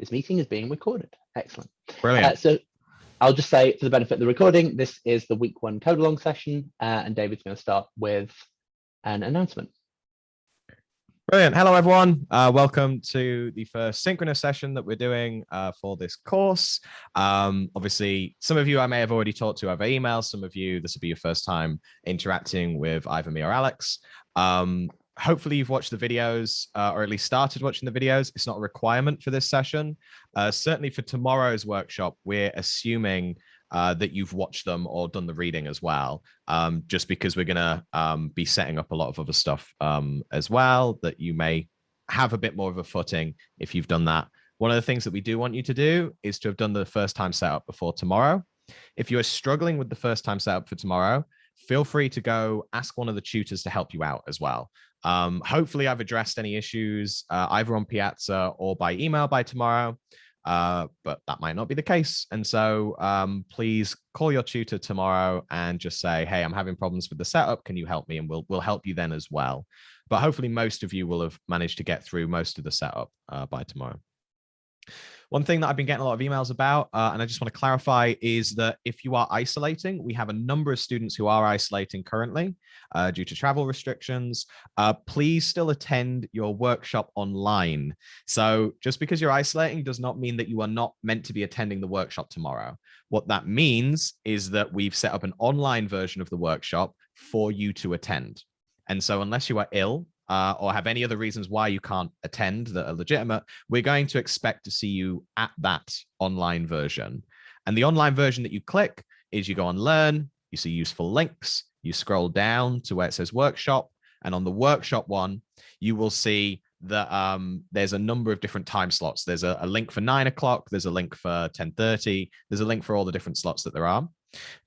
This meeting is being recorded. Excellent. Brilliant. So I'll just say, for the benefit of the recording, this is the week 1 code along session, and David's going to start with an announcement. Brilliant. Hello, everyone. Welcome to the first synchronous session that we're doing for this course. Obviously, some of you I may have already talked to over email. Some of you, this will be your first time interacting with either me or Alex. Hopefully you've watched the videos or at least started watching the videos. It's not a requirement for this session. Certainly for tomorrow's workshop, we're assuming that you've watched them or done the reading as well, just because we're going to be setting up a lot of other stuff as well that you may have a bit more of a footing if you've done that. One of the things that we do want you to do is to have done the first time setup before tomorrow. If you're struggling with the first time setup for tomorrow, feel free to go ask one of the tutors to help you out as well. Hopefully I've addressed any issues either on Piazza or by email by tomorrow, but that might not be the case. And so please call your tutor tomorrow and just say, hey, I'm having problems with the setup. Can you help me? And we'll help you then as well. But hopefully most of you will have managed to get through most of the setup by tomorrow. One thing that I've been getting a lot of emails about, and I just want to clarify, is that if you are isolating, we have a number of students who are isolating currently due to travel restrictions. Please still attend your workshop online. So just because you're isolating does not mean that you are not meant to be attending the workshop tomorrow. What that means is that we've set up an online version of the workshop for you to attend. And so unless you are ill, or have any other reasons why you can't attend that are legitimate, we're going to expect to see you at that online version. And the online version that you click is you go on Learn, you see useful links, you scroll down to where it says Workshop, and on the Workshop one, you will see that there's a number of different time slots. There's a link for 9 o'clock, there's a link for 10:30, there's a link for all the different slots that there are.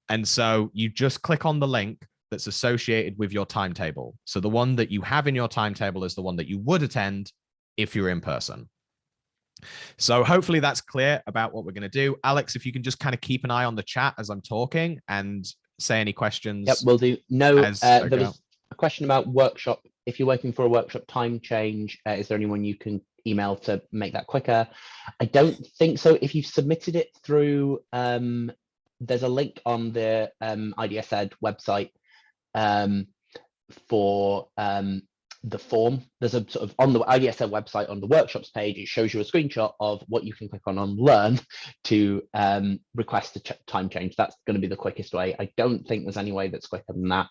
And so you just click on the link that's associated with your timetable. So the one that you have in your timetable is the one that you would attend if you're in person. So hopefully that's clear about what we're going to do. Alex, if you can just kind of keep an eye on the chat as I'm talking and say any questions. Yep, will do. No, there was a question about workshop. If you're working for a workshop time change, is there anyone you can email to make that quicker? I don't think so. If you've submitted it through, there's a link on the IDS Ed website for the form. There's a sort of on the IDSL website on the workshops page, it shows you a screenshot of what you can click on Learn to request a time change. That's going to be the quickest way. I don't think there's any way that's quicker than that.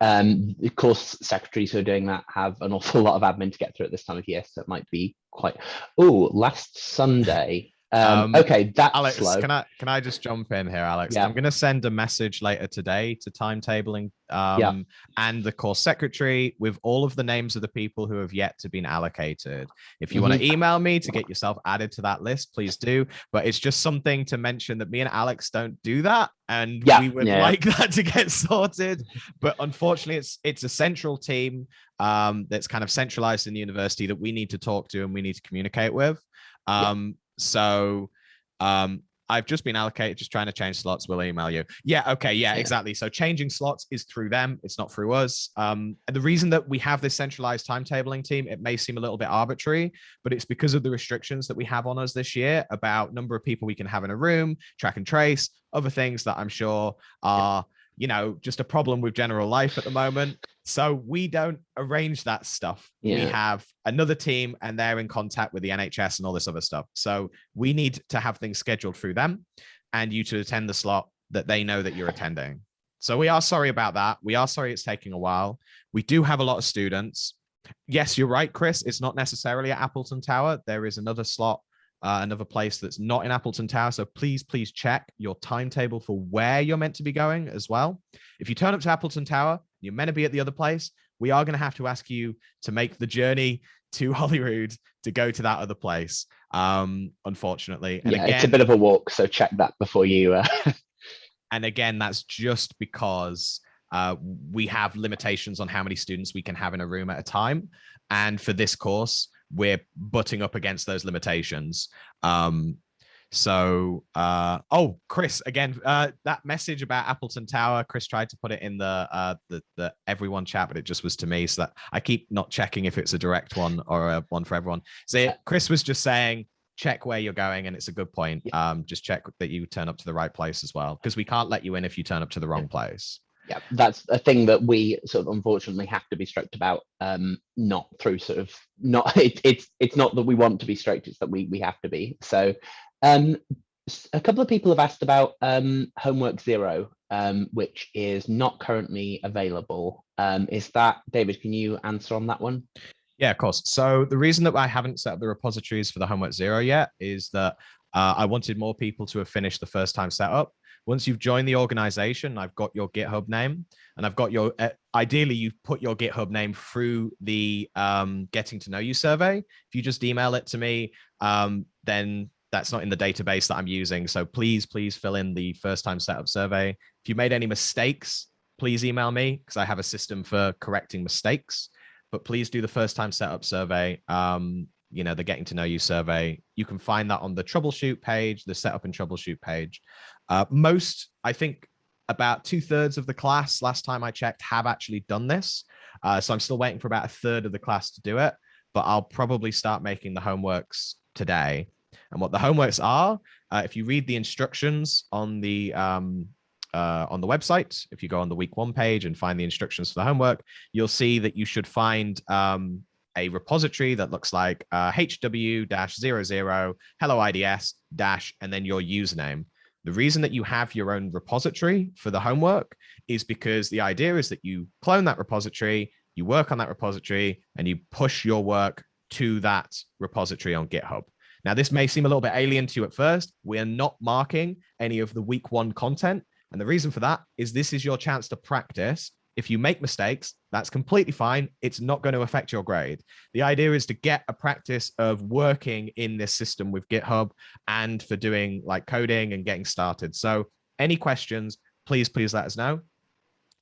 Of course, secretaries who are doing that have an awful lot of admin to get through at this time of year, so it might be quite. Oh, last Sunday. Okay, that's Alex, slow. Can I just jump in here, Alex? Yeah. I'm going to send a message later today to timetabling and the course secretary with all of the names of the people who have yet to been allocated. If you want to email me to get yourself added to that list, please do. But it's just something to mention that me and Alex don't do that, and we would like that to get sorted. But unfortunately, it's a central team that's kind of centralized in the university that we need to talk to and we need to communicate with. So I've just been allocated, just trying to change slots. We'll email you. Yeah. Okay. Yeah, exactly. So changing slots is through them. It's not through us. And the reason that we have this centralized timetabling team, it may seem a little bit arbitrary, but it's because of the restrictions that we have on us this year about number of people we can have in a room, track and trace, other things that I'm sure are, just a problem with general life at the moment. So we don't arrange that stuff. We have another team and they're in contact with the NHS and all this other stuff. So we need to have things scheduled through them and you to attend the slot that they know that you're attending. So we are sorry about that. We are sorry it's taking a while. We do have a lot of students. Yes, you're right, Chris. It's not necessarily at Appleton Tower. There is another slot, another place that's not in Appleton Tower. So please check your timetable for where you're meant to be going as well. If you turn up to Appleton Tower, you're meant to be at the other place, we are going to have to ask you to make the journey to Holyrood to go to that other place, unfortunately. And again, it's a bit of a walk, so check that before you... And again, that's just because we have limitations on how many students we can have in a room at a time. And for this course, we're butting up against those limitations. Oh, Chris, again, that message about Appleton Tower, Chris tried to put it in the everyone chat, but it just was to me, so that I keep not checking if it's a direct one or a one for everyone. So Chris was just saying, check where you're going, and it's a good point. Just check that you turn up to the right place as well, because we can't let you in if you turn up to the wrong place. Yeah, that's a thing that we sort of unfortunately have to be strict about. Not through sort of not it's not that we want to be strict, it's that we have to be. So a couple of people have asked about Homework Zero, which is not currently available. Is that, David, can you answer on that one? Yeah, of course. So the reason that I haven't set up the repositories for the Homework Zero yet is that I wanted more people to have finished the first time setup. Once you've joined the organization, I've got your GitHub name, and I've got your, ideally, you've put your GitHub name through the getting to know you survey. If you just email it to me, then that's not in the database that I'm using. So please fill in the first time setup survey. If you made any mistakes, please email me, because I have a system for correcting mistakes. But please do the first time setup survey, the getting to know you survey. You can find that on the troubleshoot page, the setup and troubleshoot page. I think about 2/3 of the class, last time I checked, have actually done this. So I'm still waiting for about 1/3 of the class to do it, but I'll probably start making the homeworks today. And what the homeworks are, if you read the instructions on the website, if you go on the week 1 page and find the instructions for the homework, you'll see that you should find a repository that looks like HW-00 hello IDS dash and then your username. The reason that you have your own repository for the homework is because the idea is that you clone that repository, you work on that repository, and you push your work to that repository on GitHub. Now, this may seem a little bit alien to you at first. We are not marking any of the week 1 content. And the reason for that is this is your chance to practice. If you make mistakes, that's completely fine. It's not going to affect your grade. The idea is to get a practice of working in this system with GitHub and for doing like coding and getting started. So any questions, please let us know.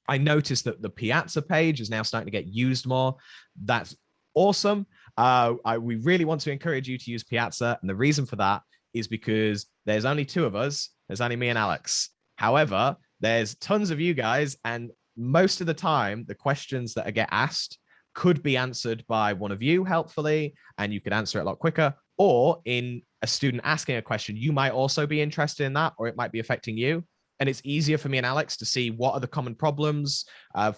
I noticed that the Piazza page is now starting to get used more. That's awesome. We really want to encourage you to use Piazza. And the reason for that is because there's only 2 of us. There's only me and Alex. However, there's tons of you guys, and most of the time, the questions that get asked could be answered by one of you helpfully, and you could answer it a lot quicker. Or in a student asking a question, you might also be interested in that, or it might be affecting you. And it's easier for me and Alex to see what are the common problems,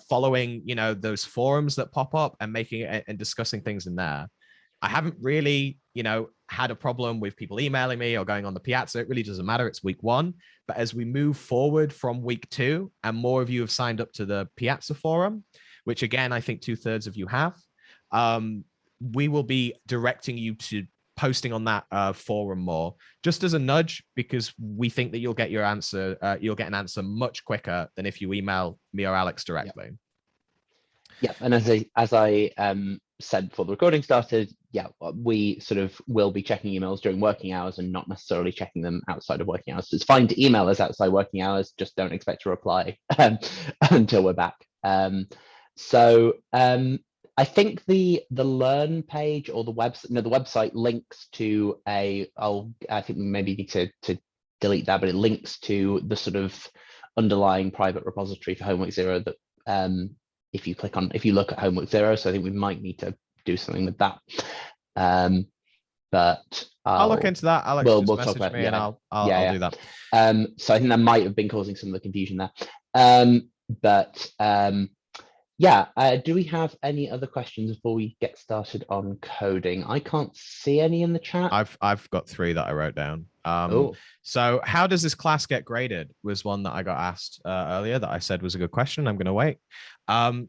following, those forums that pop up and making it and discussing things in there. I haven't really, had a problem with people emailing me or going on the Piazza. It really doesn't matter. It's week 1. But as we move forward from week 2 and more of you have signed up to the Piazza forum, which again, I think 2/3 of you have, we will be directing you to posting on that forum more, just as a nudge, because we think that you'll get your answer. You'll get an answer much quicker than if you email me or Alex directly. Yeah, and as I said before the recording started, we sort of will be checking emails during working hours and not necessarily checking them outside of working hours. So it's fine to email us outside working hours, just don't expect a reply until we're back. I think the learn page or the website links to I think we maybe need to delete that, but it links to the sort of underlying private repository for Homework Zero that if you look at Homework Zero. So I think we might need to do something with that. But I'll look into that. Alex, we'll just talk about me, and I'll do that. So I think that might have been causing some of the confusion there. Do we have any other questions before we get started on coding? I can't see any in the chat. I've got 3 that I wrote down. So how does this class get graded was one that I got asked earlier that I said was a good question. I'm going to wait.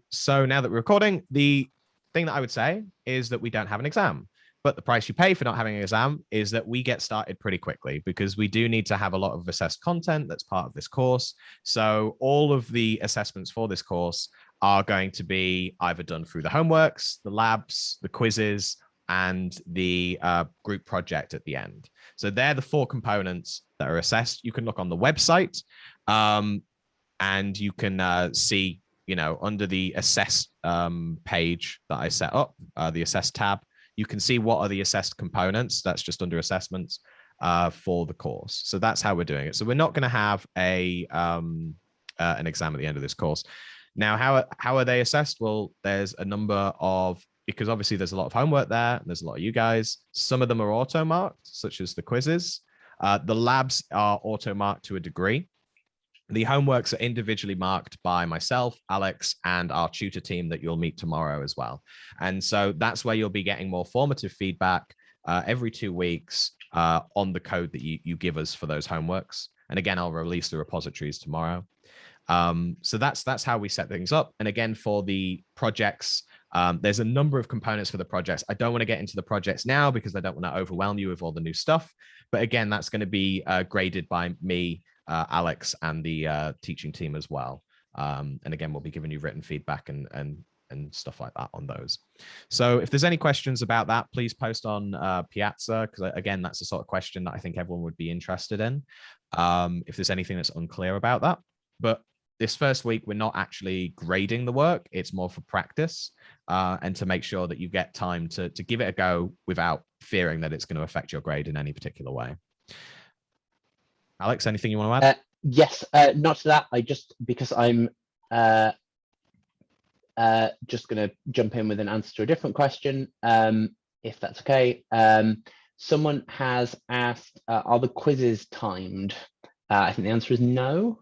So now that we're recording, the thing that I would say is that we don't have an exam. But the price you pay for not having an exam is that we get started pretty quickly, because we do need to have a lot of assessed content that's part of this course. So all of the assessments for this course are going to be either done through the homeworks, the labs, the quizzes, and the group project at the end. So they're the 4 components that are assessed. You can look on the website and you can see, under the assess page that I set up, the assess tab, you can see what are the assessed components. That's just under assessments for the course. So that's how we're doing it. So we're not going to have an exam at the end of this course. Now, how are they assessed? Well, there's a number of because obviously there's a lot of homework there, and there's a lot of you guys. Some of them are auto marked, such as the quizzes. The labs are auto marked to a degree. The homeworks are individually marked by myself, Alex, and our tutor team that you'll meet tomorrow as well. And so that's where you'll be getting more formative feedback every 2 weeks on the code that you give us for those homeworks. And again, I'll release the repositories tomorrow. So that's how we set things up. And again, for the projects, there's a number of components for the projects. I don't want to get into the projects now because I don't want to overwhelm you with all the new stuff. But again, that's going to be graded by me, Alex, and the teaching team as well. And again, we'll be giving you written feedback and stuff like that on those. So if there's any questions about that, please post on Piazza, because again, that's the sort of question that I think everyone would be interested in. If there's anything that's unclear about that. But this first week, we're not actually grading the work. It's more for practice and to make sure that you get time to give it a go without fearing that it's going to affect your grade in any particular way. Alex, anything you want to add? Yes, not to that. Because I'm just going to jump in with an answer to a different question, if that's okay. Someone has asked, are the quizzes timed? I think the answer is no.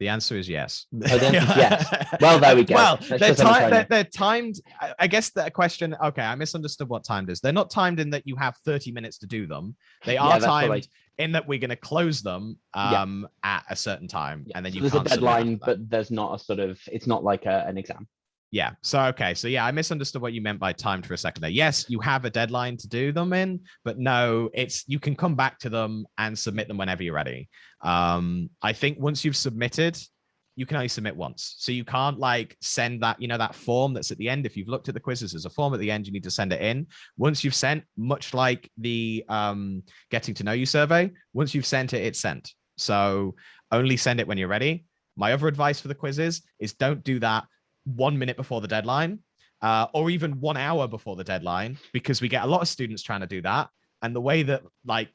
The answer is yes. Oh, the answer is yes. Well, there we go. Well, they're timed. I guess that question, okay, I misunderstood what timed is. They're not timed in that you have 30 minutes to do them. They are timed in that we're going to close them at a certain time. And then so there's a deadline, but there's not a sort of, it's not like an exam. Yeah. So, okay. So yeah, I misunderstood what you meant by timed for a second there. Yes, you have a deadline to do them in, but no, you can come back to them and submit them whenever you're ready. I think once you've submitted, you can only submit once. So you can't like send that, that form that's at the end. If you've looked at the quizzes, there's a form at the end, you need to send it in. Once you've sent, much like the getting to know you survey, once you've sent it, it's sent. So only send it when you're ready. My other advice for the quizzes is don't do that 1 minute before the deadline or even 1 hour before the deadline, because we get a lot of students trying to do that. And the way that like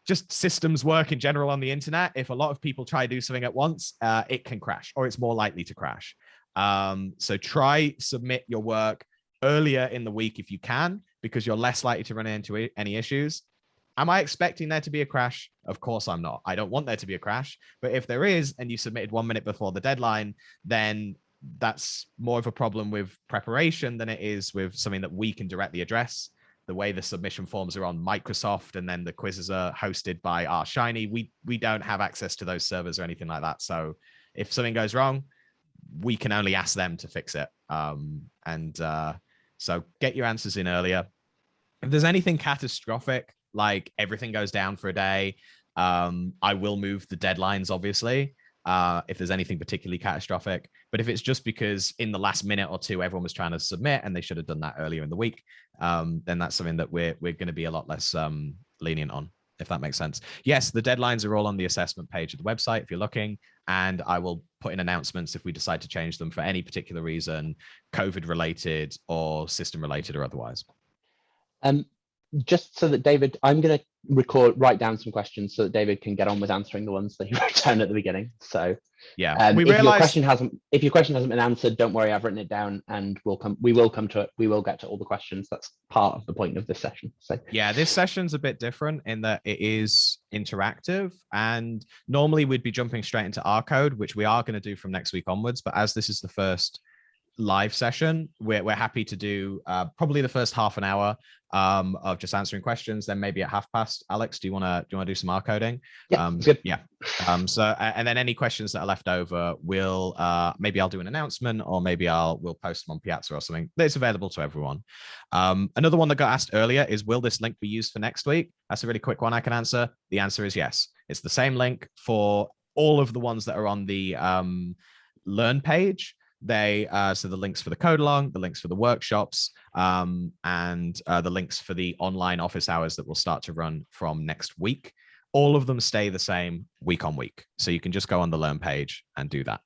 just systems work in general on the internet, if a lot of people try to do something at once, it can crash, or it's more likely to crash. So try submit your work earlier in the week if you can, because you're less likely to run into any issues. Am I expecting there to be a crash? Of course I'm not. I don't want there to be a crash. But if there is, and you submitted 1 minute before the deadline, then that's more of a problem with preparation than it is with something that we can directly address. The way the submission forms are on Microsoft and then the quizzes are hosted by our Shiny, we don't have access to those servers or anything like that. So if something goes wrong, we can only ask them to fix it. So get your answers in earlier. If there's anything catastrophic, like everything goes down for a day, I will move the deadlines, obviously. If there's anything particularly catastrophic. But if it's just because in the last minute or two everyone was trying to submit and they should have done that earlier in the week, then that's something that we're going to be a lot less lenient on, if that makes sense. Yes, the deadlines are all on the assessment page of the website if you're looking, and I will put in announcements if we decide to change them for any particular reason, COVID related or system related or otherwise. Just so that David, I'm going to write down some questions so that David can get on with answering the ones that he wrote down at the beginning. So yeah, if your question hasn't been answered, don't worry, I've written it down, and we will come to it. We will get to all the questions. That's part of the point of this session. So yeah, this session's a bit different in that it is interactive, and normally we'd be jumping straight into our code, which we are going to do from next week onwards. But as this is the first live session, we're happy to do probably the first half an hour of just answering questions. Then maybe at 1:30, Alex, do you want to do some R coding? Yeah, good. Yeah. So and then any questions that are left over, we'll maybe I'll do an announcement, or maybe we'll post them on Piazza or something. It's available to everyone. Another one that got asked earlier is, will this link be used for next week? That's a really quick one I can answer. The answer is yes. It's the same link for all of the ones that are on the Learn page. So the links for the code along, the links for the workshops, and the links for the online office hours that will start to run from next week. All of them stay the same week on week. So you can just go on the Learn page and do that.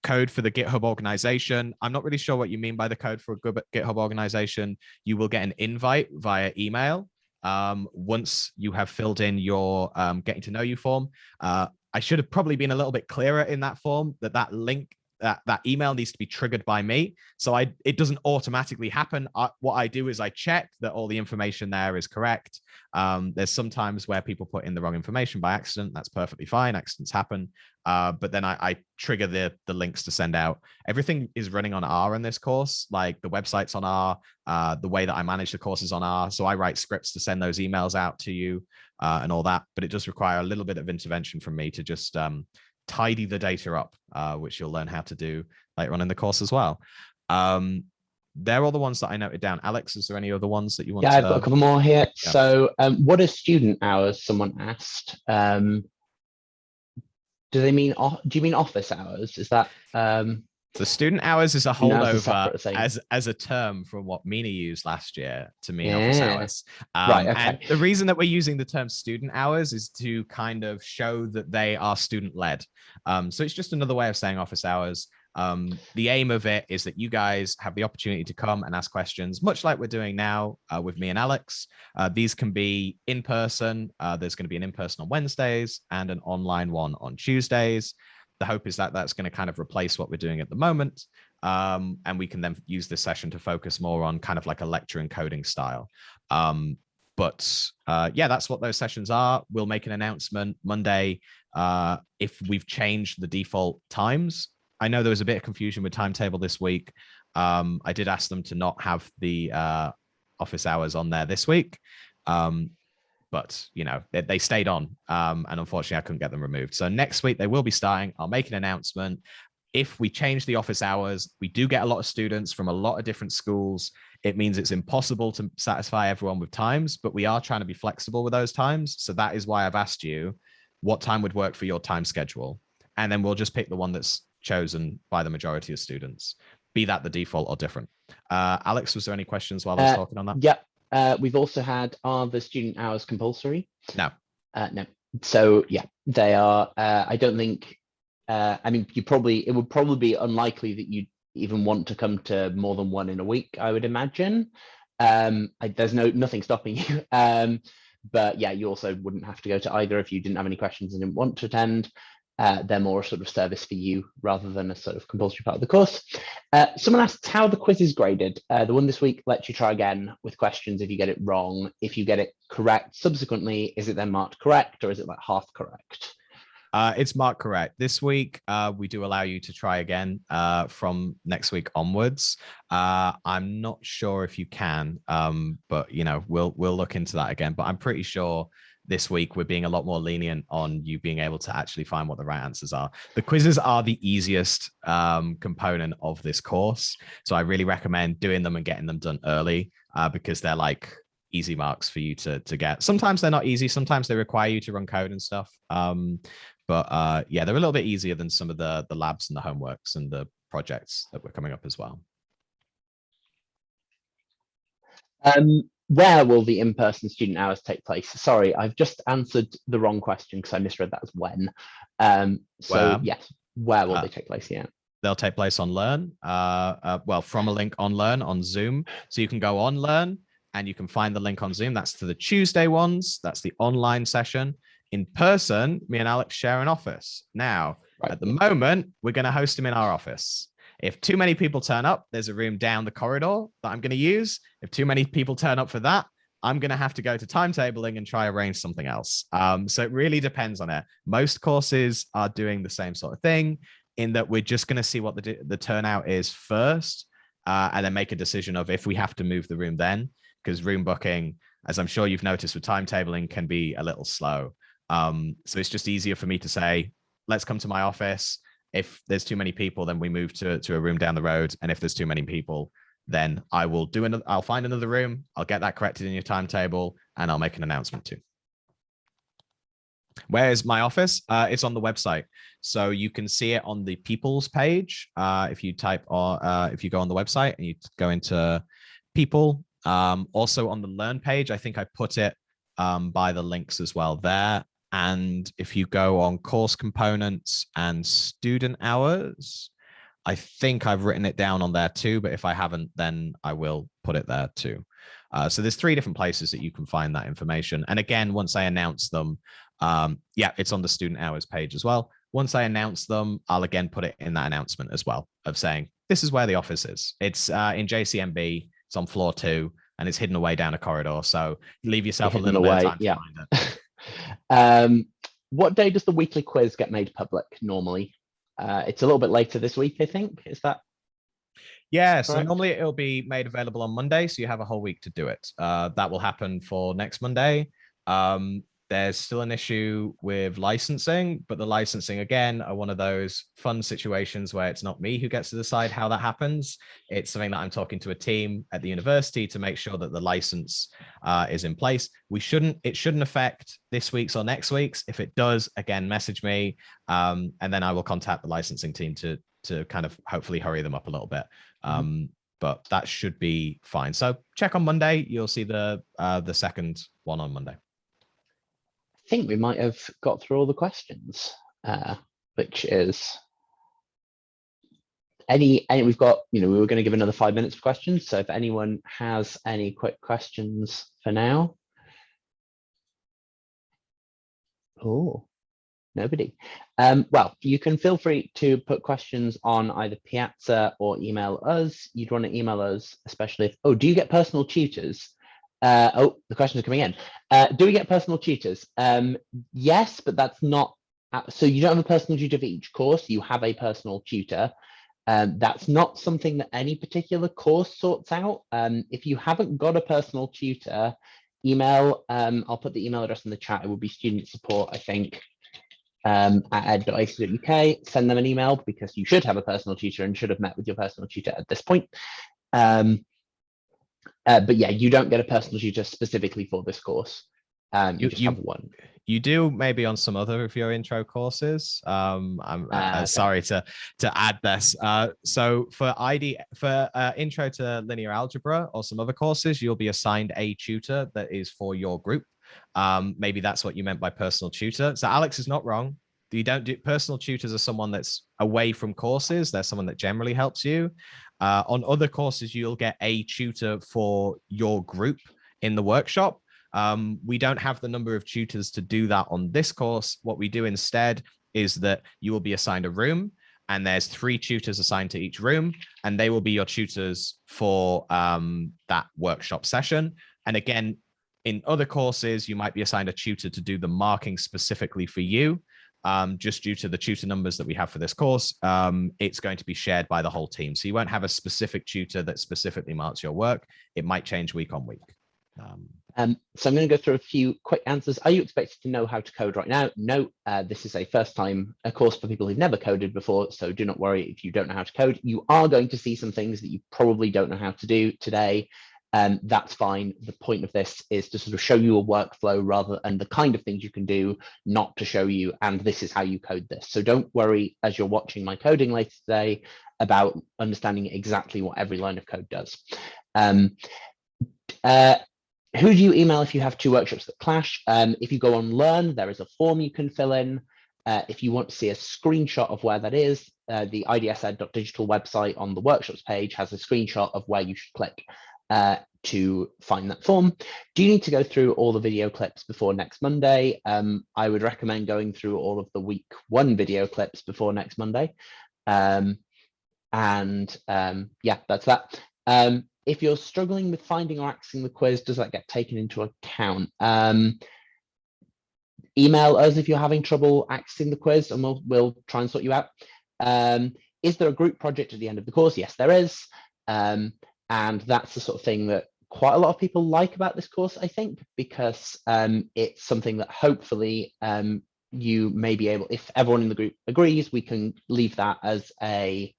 Code for the GitHub organization. I'm not really sure what you mean by the code for a GitHub organization. You will get an invite via email once you have filled in your getting to know you form. I should have probably been a little bit clearer in that form, that link that email needs to be triggered by me. So it doesn't automatically happen. What I do is I check that all the information there is correct. There's sometimes where people put in the wrong information by accident. That's perfectly fine. Accidents happen. But then I trigger the links to send out. Everything is running on R in this course. Like the website's on R. The way that I manage the course is on R. So I write scripts to send those emails out to you and all that. But it does require a little bit of intervention from me to just tidy the data up, which you'll learn how to do later on in the course as well. They're all the ones that I noted down. Alex, is there any other ones that you want to? Yeah, I've got a couple more here. Yeah. So what are student hours? Someone asked. Do you mean office hours? Is that the student hours is a Student hours is holdover separate thing. as a term from what Mina used last year to mean Yeah. office hours. Right, okay. And the reason that we're using the term student hours is to kind of show that they are student led. So it's just another way of saying office hours. The aim of it is that you guys have the opportunity to come and ask questions, much like we're doing now with me and Alex. These can be in person. There's going to be an in-person on Wednesdays and an online one on Tuesdays. The hope is that that's going to kind of replace what we're doing at the moment. And we can then use this session to focus more on kind of like a lecture and coding style. But yeah, that's what those sessions are. We'll make an announcement Monday if we've changed the default times. I know there was a bit of confusion with timetable this week. I did ask them to not have the office hours on there this week. But, you know, they stayed on. And unfortunately, I couldn't get them removed. So next week, they will be starting. I'll make an announcement. If we change the office hours, we do get a lot of students from a lot of different schools. It means it's impossible to satisfy everyone with times, but we are trying to be flexible with those times. So that is why I've asked you what time would work for your time schedule. And then we'll just pick the one that's chosen by the majority of students, be that the default or different. Alex, was there any questions while I was talking on that? Yeah. We've also had, are the student hours compulsory? No. No. So yeah, they are. I don't think, I mean, it would probably be unlikely that you'd even want to come to more than one in a week, I would imagine. There's nothing stopping you. But yeah, you also wouldn't have to go to either if you didn't have any questions and didn't want to attend. They're more a sort of service for you rather than a sort of compulsory part of the course. Someone asked how the quiz is graded. The one this week lets you try again with questions if you get it wrong. If you get it correct subsequently, is it then marked correct or is it like half correct? It's marked correct. This week, we do allow you to try again from next week onwards. I'm not sure if you can, but you know, we'll look into that again. But I'm pretty sure this week we're being a lot more lenient on you being able to actually find what the right answers are. The quizzes are the easiest component of this course, so I really recommend doing them and getting them done early because they're like easy marks for you to get. Sometimes they're not easy. Sometimes they require you to run code and stuff. But yeah, they're a little bit easier than some of the labs and the homeworks and the projects that were coming up as well. Where will the in-person student hours take place? Sorry, I've just answered the wrong question because I misread that as when. Yes, where will they take place? Yeah. They'll take place on Learn, well, from a link on Learn on Zoom. So you can go on Learn and you can find the link on Zoom. That's to the Tuesday ones. That's the online session. In person, me and Alex share an office. Now, at the moment, we're going to host them in our office. If too many people turn up, there's a room down the corridor that I'm going to use. If too many people turn up for that, I'm going to have to go to timetabling and try arrange something else. So it really depends on it. Most courses are doing the same sort of thing in that we're just going to see what the turnout is first and then make a decision of if we have to move the room then, because room booking, as I'm sure you've noticed with timetabling, can be a little slow. So it's just easier for me to say, let's come to my office. If there's too many people, then we move to a room down the road. And if there's too many people, then I'll find another room. I'll get that corrected in your timetable and I'll make an announcement too. Where is my office? It's on the website. So you can see it on the people's page. If you type or if you go on the website and you go into people, also on the Learn page, I think I put it by the links as well there. And if you go on course components and student hours, I think I've written it down on there too, but if I haven't, then I will put it there too. So there's 3 different places that you can find that information. And again, once I announce them, yeah, it's on the student hours page as well. Once I announce them, I'll again put it in that announcement as well of saying, this is where the office is. It's in JCMB. It's on floor 2 and it's hidden away down a corridor. So leave yourself a Hidden little bit of away, time to yeah. find it. What day does the weekly quiz get made public normally? It's a little bit later this week, I think. Is that Yeah, so correct? normally it'll be made available on Monday, so you have a whole week to do it. That will happen for next Monday. There's still an issue with licensing, but the licensing, again, are one of those fun situations where it's not me who gets to decide how that happens. It's something that I'm talking to a team at the university to make sure that the license is in place. It shouldn't affect this week's or next week's. If it does, again, message me, and then I will contact the licensing team to kind of hopefully hurry them up a little bit. But that should be fine. So check on Monday. You'll see the second one on Monday. I think we might have got through all the questions, which is any we've got, we were going to give another 5 minutes for questions. So if anyone has any quick questions for now. Oh, nobody. Well, you can feel free to put questions on either Piazza or email us. You'd want to email us, especially if, do you get personal tutors? The questions are coming in. Do we get personal tutors? Yes, but that's not, so you don't have a personal tutor for each course, you have a personal tutor. That's not something that any particular course sorts out. If you haven't got a personal tutor, email, I'll put the email address in the chat. It will be student support, I think, at ed.ac.uk. Send them an email because you should have a personal tutor and should have met with your personal tutor at this point. But yeah, you don't get a personal tutor specifically for this course. You just have one. You do maybe on some other of your intro courses. I'm Okay. sorry to add this. So for intro to linear algebra or some other courses, you'll be assigned a tutor that is for your group. Maybe that's what you meant by personal tutor. So Alex is not wrong. You don't do personal tutors are someone that's away from courses. They're someone that generally helps you. On other courses, you'll get a tutor for your group in the workshop. We don't have the number of tutors to do that on this course. What we do instead is that you will be assigned a room, and there's 3 tutors assigned to each room, and they will be your tutors for that workshop session. And again, in other courses, you might be assigned a tutor to do the marking specifically for you. Just due to the tutor numbers that we have for this course, it's going to be shared by the whole team. So you won't have a specific tutor that specifically marks your work. It might change week on week. So I'm going to go through a few quick answers. Are you expected to know how to code right now? No, this is a course for people who've never coded before, so do not worry if you don't know how to code. You are going to see some things that you probably don't know how to do today. That's fine. The point of this is to sort of show you a workflow and the kind of things you can do, not to show you, and this is how you code this. So don't worry as you're watching my coding later today about understanding exactly what every line of code does. Who do you email if you have 2 workshops that clash? If you go on Learn, there is a form you can fill in. If you want to see a screenshot of where that is, the ids.ed.digital website on the workshops page has a screenshot of where you should click to find that form. Do you need to go through all the video clips before next Monday? I would recommend going through all of the week 1 video clips before next Monday. Yeah, that's that. If you're struggling with finding or accessing the quiz, does that get taken into account? Email us if you're having trouble accessing the quiz, and we'll try and sort you out. Is there a group project at the end of the course? Yes, there is. And that's the sort of thing that quite a lot of people like about this course, I think, because it's something that hopefully you may be able, if everyone in the group agrees, we can leave that as a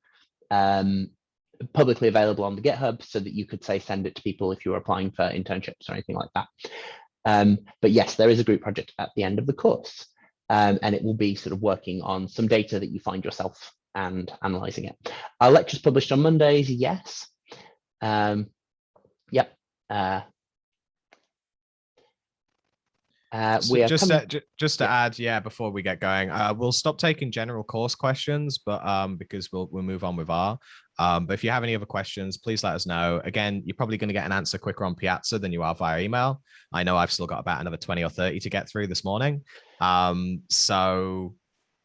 publicly available on the GitHub so that you could say send it to people if you were applying for internships or anything like that. But yes, there is a group project at the end of the course, and it will be sort of working on some data that you find yourself and analyzing it. Our lectures published on Mondays, yes. Yep. We are just to add, yeah, before we get going, we'll stop taking general course questions, but because we'll move on with R. But if you have any other questions, please let us know. Again, you're probably going to get an answer quicker on Piazza than you are via email. I know I've still got about another 20 or 30 to get through this morning. So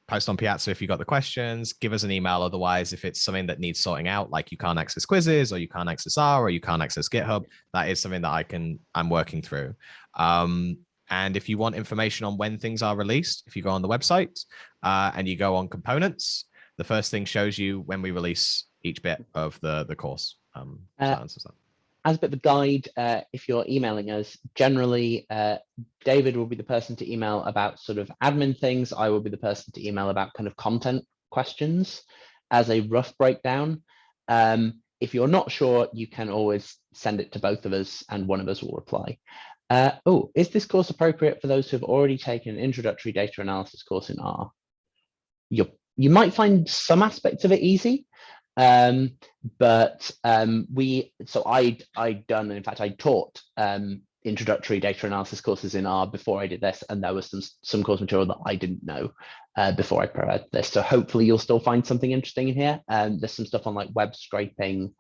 post on Piazza if you got the questions, give us an email. Otherwise, if it's something that needs sorting out, like you can't access quizzes or you can't access R or you can't access GitHub, that is something that I'm working through. And if you want information on when things are released, if you go on the website and you go on components, the first thing shows you when we release each bit of the course. So that answers that. As a bit of a guide, if you're emailing us, generally, David will be the person to email about sort of admin things. I will be the person to email about kind of content questions as a rough breakdown. If you're not sure, you can always send it to both of us and one of us will reply. Oh, is this course appropriate for those who have already taken an introductory data analysis course in R? You might find some aspects of it easy. But I'd done, in fact, I taught introductory data analysis courses in R before I did this, and there was some course material that I didn't know before I prepared this. So hopefully you'll still find something interesting in here. There's some stuff on like web scraping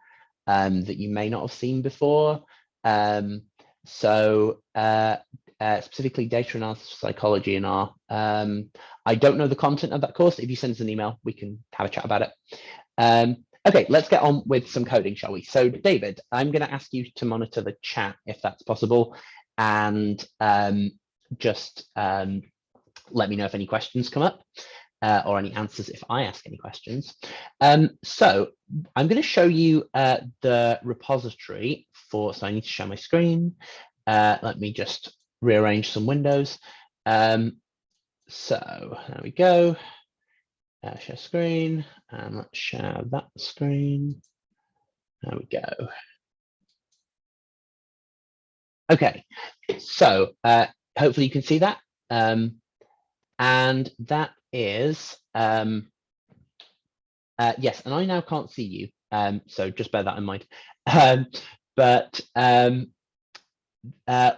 that you may not have seen before. Specifically data analysis psychology in R. I don't know the content of that course. If you send us an email, we can have a chat about it. Okay, let's get on with some coding, shall we? So David, I'm going to ask you to monitor the chat if that's possible, and just let me know if any questions come up or any answers if I ask any questions. So I'm going to show you the repository so I need to share my screen. Let me just rearrange some windows. So there we go. Share screen, and let's share that screen. There we go. Okay, so hopefully you can see that. And that is, yes, and I now can't see you, so just bear that in mind.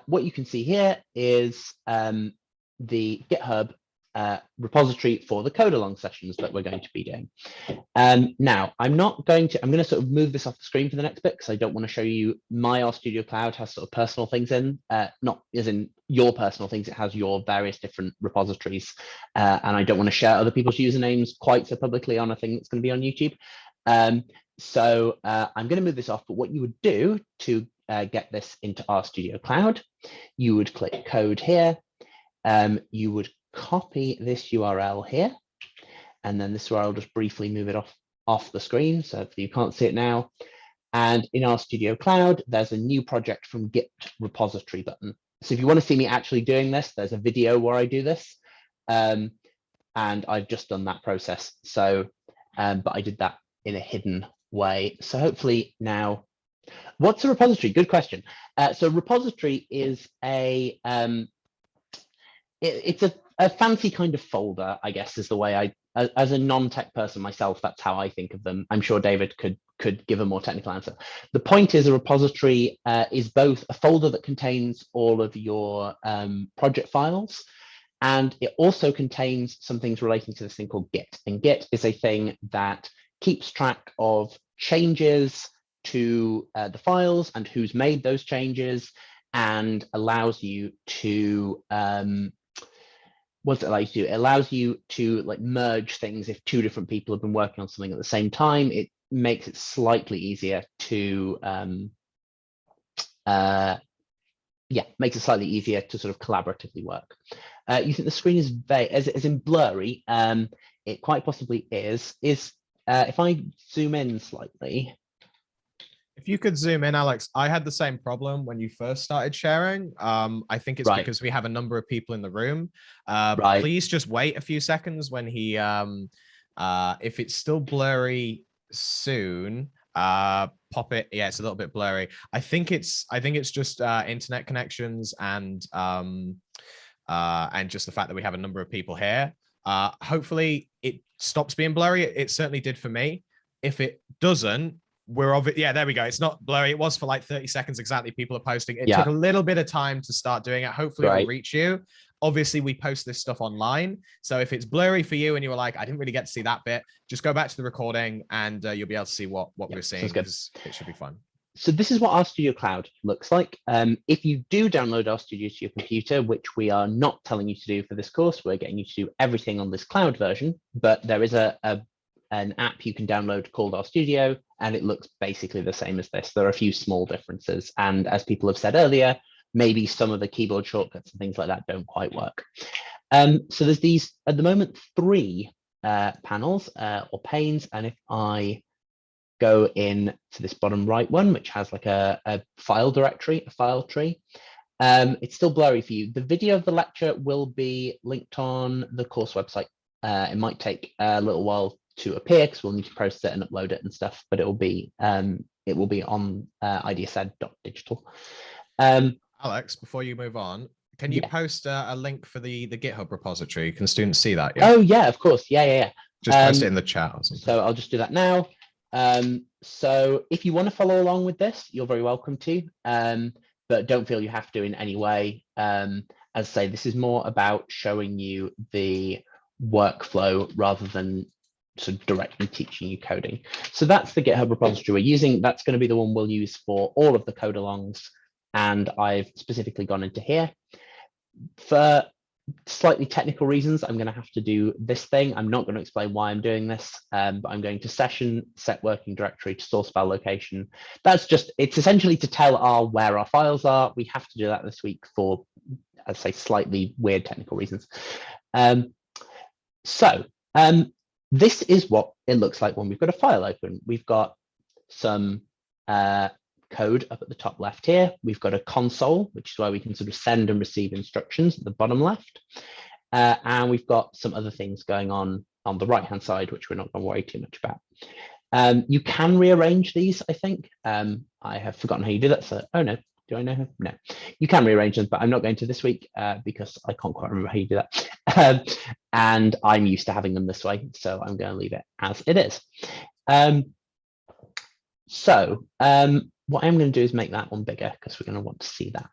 What you can see here is the GitHub repository for the code along sessions that we're going to be doing. Now, I'm going to sort of move this off the screen for the next bit because I don't want to show you my RStudio Cloud has sort of personal things in, not as in your personal things, it has your various different repositories. And I don't want to share other people's usernames quite so publicly on a thing that's going to be on YouTube. So I'm going to move this off, but what you would do to get this into RStudio Cloud, you would click code here, you would copy this URL here, and then this URL, just briefly move it off the screen so if you can't see it now. And in RStudio Cloud, there's a new project from Git repository button. So if you want to see me actually doing this, there's a video where I do this, and I've just done that process. So, but I did that in a hidden way. So hopefully now, what's a repository? Good question. So repository is it's a fancy kind of folder, I guess, is the way as a non-tech person myself, that's how I think of them. I'm sure David could give a more technical answer. The point is a repository is both a folder that contains all of your project files, and it also contains some things relating to this thing called Git. And Git is a thing that keeps track of changes to the files and who's made those changes, and allows you to what it allows you to do? It allows you to like merge things if two different people have been working on something at the same time. It makes it slightly easier to makes it slightly easier to sort of collaboratively work. You think the screen is as in blurry? It quite possibly is. If I zoom in slightly. If you could zoom in, Alex, I had the same problem when you first started sharing. I think it's because we have a number of people in the room. Please just wait a few seconds when he, if it's still blurry soon, pop it. Yeah, it's a little bit blurry. I think it's just internet connections and just the fact that we have a number of people here. Hopefully it stops being blurry. It certainly did for me. If it doesn't, yeah, there we go. It's not blurry. It was for like 30 seconds exactly. People are posting. It took a little bit of time to start doing it. Hopefully it'll reach you. Obviously, we post this stuff online. So if it's blurry for you and you were like, I didn't really get to see that bit, just go back to the recording and you'll be able to see what we're seeing, because it should be fun. So this is what RStudio Cloud looks like. If you do download RStudio to your computer, which we are not telling you to do for this course, we're getting you to do everything on this cloud version, but there is an app you can download called RStudio, and it looks basically the same as this. There are a few small differences, and as people have said earlier, maybe some of the keyboard shortcuts and things like that don't quite work. So there's these, at the moment, 3 panels or panes, and if I go in to this bottom right one, which has like a file directory, a file tree. It's still blurry for you. The video of the lecture will be linked on the course website. It might take a little while to appear because we'll need to process it and upload it and stuff, but it will be on idsed.digital. Alex, before you move on, can you post a link for the GitHub repository? Can students see that? Yeah. Oh yeah, of course. Yeah. Just post it in the chat or something. So I'll just do that now. So if you want to follow along with this, you're very welcome to, but don't feel you have to in any way. As I say, this is more about showing you the workflow rather than sort of directly teaching you coding. So that's the GitHub repository we're using. That's going to be the one we'll use for all of the code alongs. And I've specifically gone into here. For slightly technical reasons, I'm going to have to do this thing. I'm not going to explain why I'm doing this, but I'm going to session, set working directory to source file location. That's just, it's essentially to tell R where our files are. We have to do that this week for, I'd say, slightly weird technical reasons. This is what it looks like when we've got a file open. We've got some code up at the top left here. We've got a console, which is where we can sort of send and receive instructions at the bottom left. And we've got some other things going on the right-hand side, which we're not going to worry too much about. You can rearrange these, I think. I have forgotten how you do that. So, oh no, do I know how? No, you can rearrange them, but I'm not going to this week because I can't quite remember how you do that. And I'm used to having them this way, so I'm going to leave it as it is. What I'm going to do is make that one bigger because we're going to want to see that.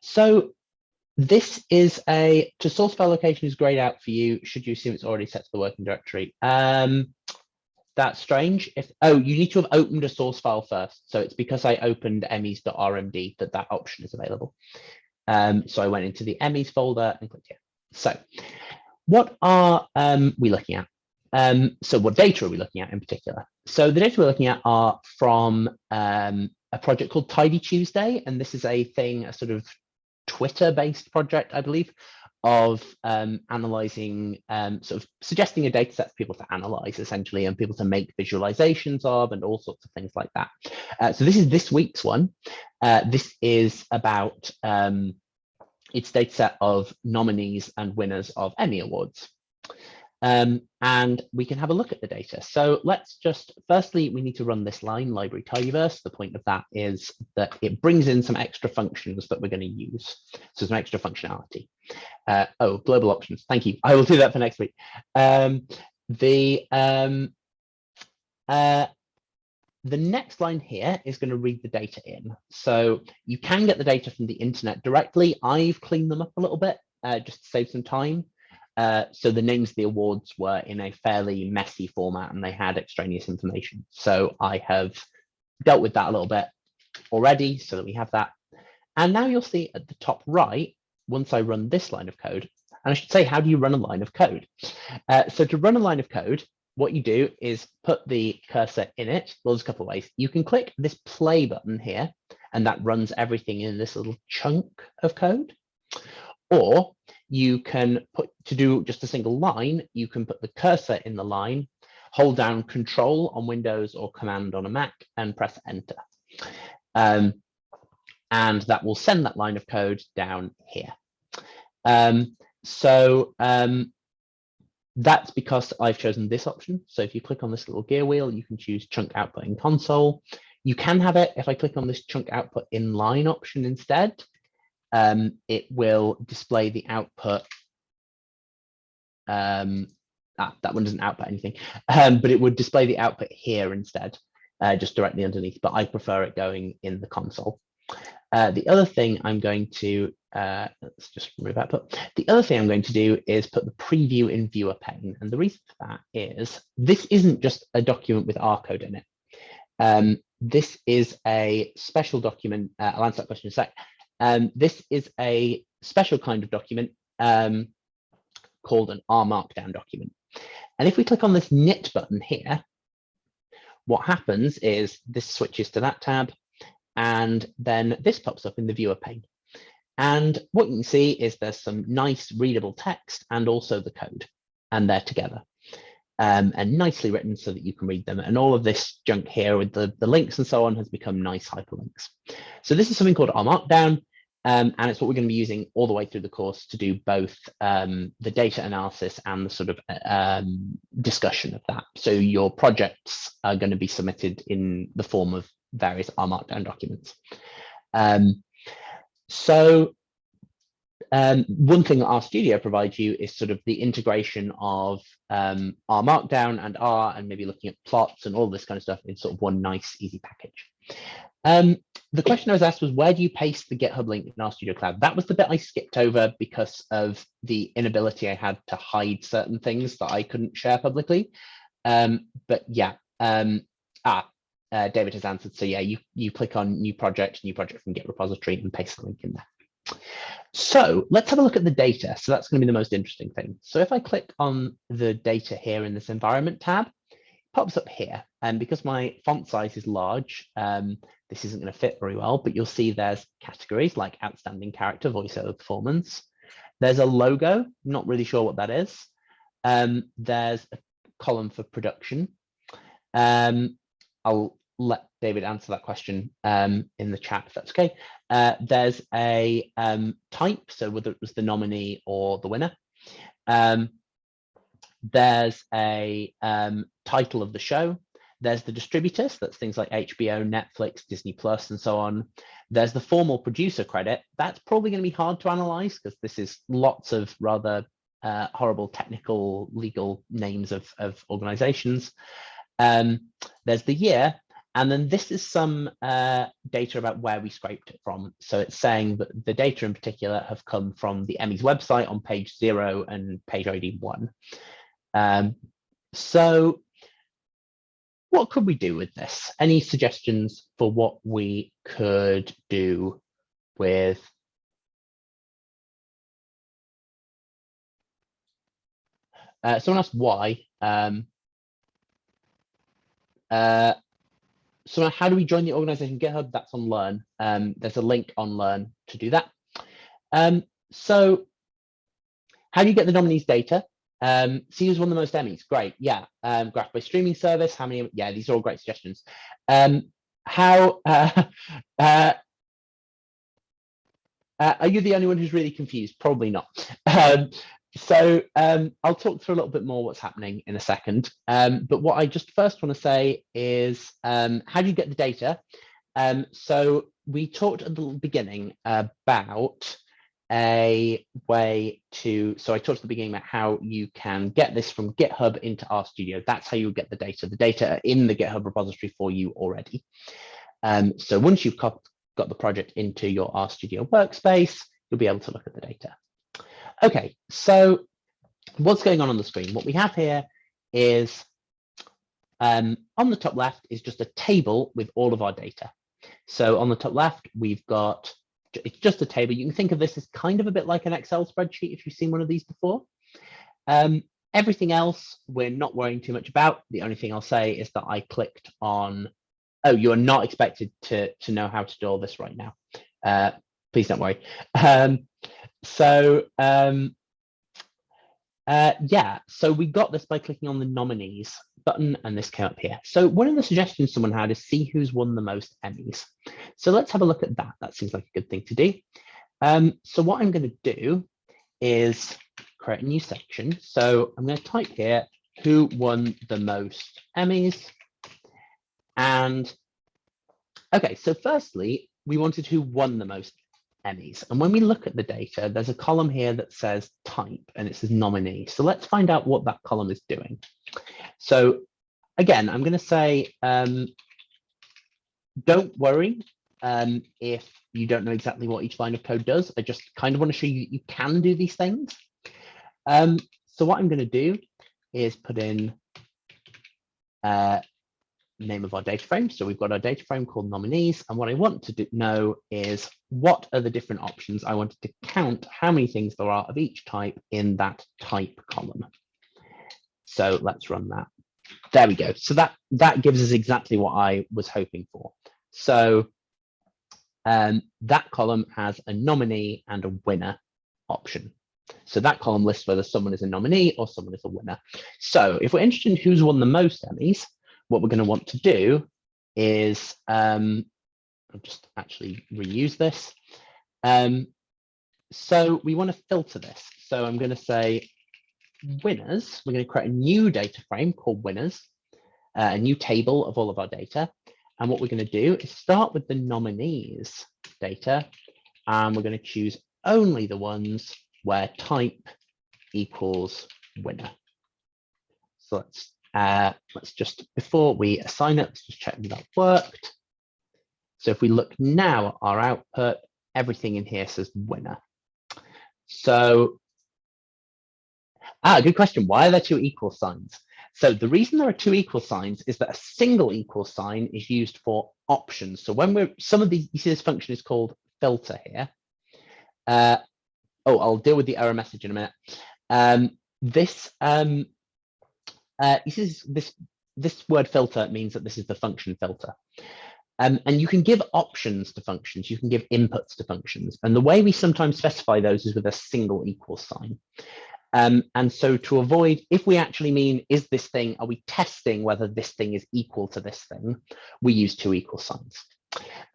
So this is to source file location is grayed out for you. Should you assume it's already set to the working directory? That's strange. You need to have opened a source file first. So it's because I opened mes.rmd that option is available. So I went into the mes folder and clicked here. So what are we looking at? So what data are we looking at in particular? So the data we're looking at are from a project called Tidy Tuesday, and this is a sort of Twitter-based project, I believe, of analyzing, sort of suggesting a data set for people to analyze, essentially, and people to make visualizations of, and all sorts of things like that. So this is this week's one. This is about its data set of nominees and winners of Emmy Awards. And we can have a look at the data. So let's firstly, we need to run this line, library tidyverse. The point of that is that it brings in some extra functions that we're going to use. So some extra functionality. Global options. Thank you. I will do that for next week. The next line here is going to read the data in. So you can get the data from the internet directly. I've cleaned them up a little bit just to save some time. So the names of the awards were in a fairly messy format and they had extraneous information. So I have dealt with that a little bit already so that we have that. And now you'll see at the top right, once I run this line of code, and I should say, how do you run a line of code? So to run a line of code, what you do is put the cursor in it. Well, there's a couple of ways. You can click this play button here, and that runs everything in this little chunk of code. Or you can to do just a single line, you can put the cursor in the line, hold down Control on Windows or Command on a Mac and press Enter. And that will send that line of code down here. That's because I've chosen this option. So if you click on this little gear wheel, you can choose chunk output in console. You can have it if I click on this chunk output in line option instead. It will display the output. That one doesn't output anything, but it would display the output here instead, just directly underneath. But I prefer it going in the console. The other thing I'm going to let's just remove output. The other thing I'm going to do is put the preview in viewer pane, and the reason for that is this isn't just a document with R code in it. This is a special document. I'll answer that question in a sec. This is a special kind of document called an R Markdown document. And if we click on this knit button here, what happens is this switches to that tab, and then this pops up in the viewer pane. And what you can see is there's some nice readable text and also the code, and they're together. And nicely written so that you can read them. And all of this junk here with the links and so on has become nice hyperlinks. So this is something called R Markdown, and it's what we're going to be using all the way through the course to do both the data analysis and the sort of discussion of that. So your projects are going to be submitted in the form of various R Markdown documents. One thing that RStudio provides you is sort of the integration of R Markdown and R, and maybe looking at plots and all this kind of stuff in sort of one nice, easy package. The question I was asked was, where do you paste the GitHub link in RStudio Cloud? That was the bit I skipped over because of the inability I had to hide certain things that I couldn't share publicly. But yeah, David has answered. So yeah, you click on new project from Git repository and paste the link in there. So let's have a look at the data. So that's going to be the most interesting thing. So if I click on the data here in this environment tab, it pops up here. And because my font size is large, this isn't going to fit very well, but you'll see there's categories like outstanding character, voiceover performance. There's a logo, not really sure what that is. There's a column for production. I'll let David answer that question in the chat if that's okay. There's a type, so whether it was the nominee or the winner. There's a title of the show. There's the distributors, that's things like HBO, Netflix, Disney Plus, and so on. There's the formal producer credit. That's probably going to be hard to analyze because this is lots of rather horrible technical legal names of organizations. There's the year. And then this is some data about where we scraped it from. So it's saying that the data in particular have come from the Emmys website on page 0 and page ID 1. So what could we do with this? Any suggestions for what we could do with someone asked why. So how do we join the organization GitHub? That's on Learn. There's a link on Learn to do that. So how do you get the nominees data? See who's won the most Emmys. Great. Yeah. Graph-based streaming service. How many? Yeah, these are all great suggestions. Are you the only one who's really confused? Probably not. So I'll talk through a little bit more what's happening in a second. But what I just first want to say is, how do you get the data? So we talked at the beginning about a way to, so I talked at the beginning about how you can get this from GitHub into RStudio. That's how you get the data. The data are in the GitHub repository for you already. So once you've got the project into your RStudio workspace, you'll be able to look at the data. Okay, so what's going on the screen? What we have here is, on the top left is just a table with all of our data. So on the top left, we've got, it's just a table. You can think of this as kind of a bit like an Excel spreadsheet if you've seen one of these before. Everything else we're not worrying too much about. The only thing I'll say is that I clicked on, oh, you are not expected to know how to do all this right now. Please don't worry. Yeah, so we got this by clicking on the nominees button, and this came up here. So one of the suggestions someone had is see who's won the most Emmys. So let's have a look at that. That seems like a good thing to do. So what I'm going to do is create a new section. So I'm going to type here who won the most Emmys. And okay, so firstly, we wanted who won the most Emmys. And when we look at the data, there's a column here that says type and it says nominee. So let's find out what that column is doing. So again, I'm going to say, don't worry if you don't know exactly what each line of code does. I just kind of want to show you that you can do these things. So what I'm going to do is put in name of our data frame. So we've got our data frame called nominees. And what I want to know is what are the different options. I wanted to count how many things there are of each type in that type column. So let's run that. There we go. So that gives us exactly what I was hoping for. So that column has a nominee and a winner option. So that column lists whether someone is a nominee or someone is a winner. So if we're interested in who's won the most Emmys, what we're going to want to do is, I'll just actually reuse this. So we want to filter this. So I'm going to say winners. We're going to create a new data frame called winners, a new table of all of our data. And what we're going to do is start with the nominees data, and we're going to choose only the ones where type equals winner. So let's just, before we assign it, let's just check that worked. So if we look now at our output, everything in here says winner. So, good question. Why are there two equal signs? So the reason there are two equal signs is that a single equal sign is used for options. So when you see this function is called filter here. I'll deal with the error message in a minute. This word filter means that this is the function filter. And you can give options to functions, you can give inputs to functions. And the way we sometimes specify those is with a single equal sign. And so to avoid, if we actually mean, is this thing, are we testing whether this thing is equal to this thing, we use two equal signs.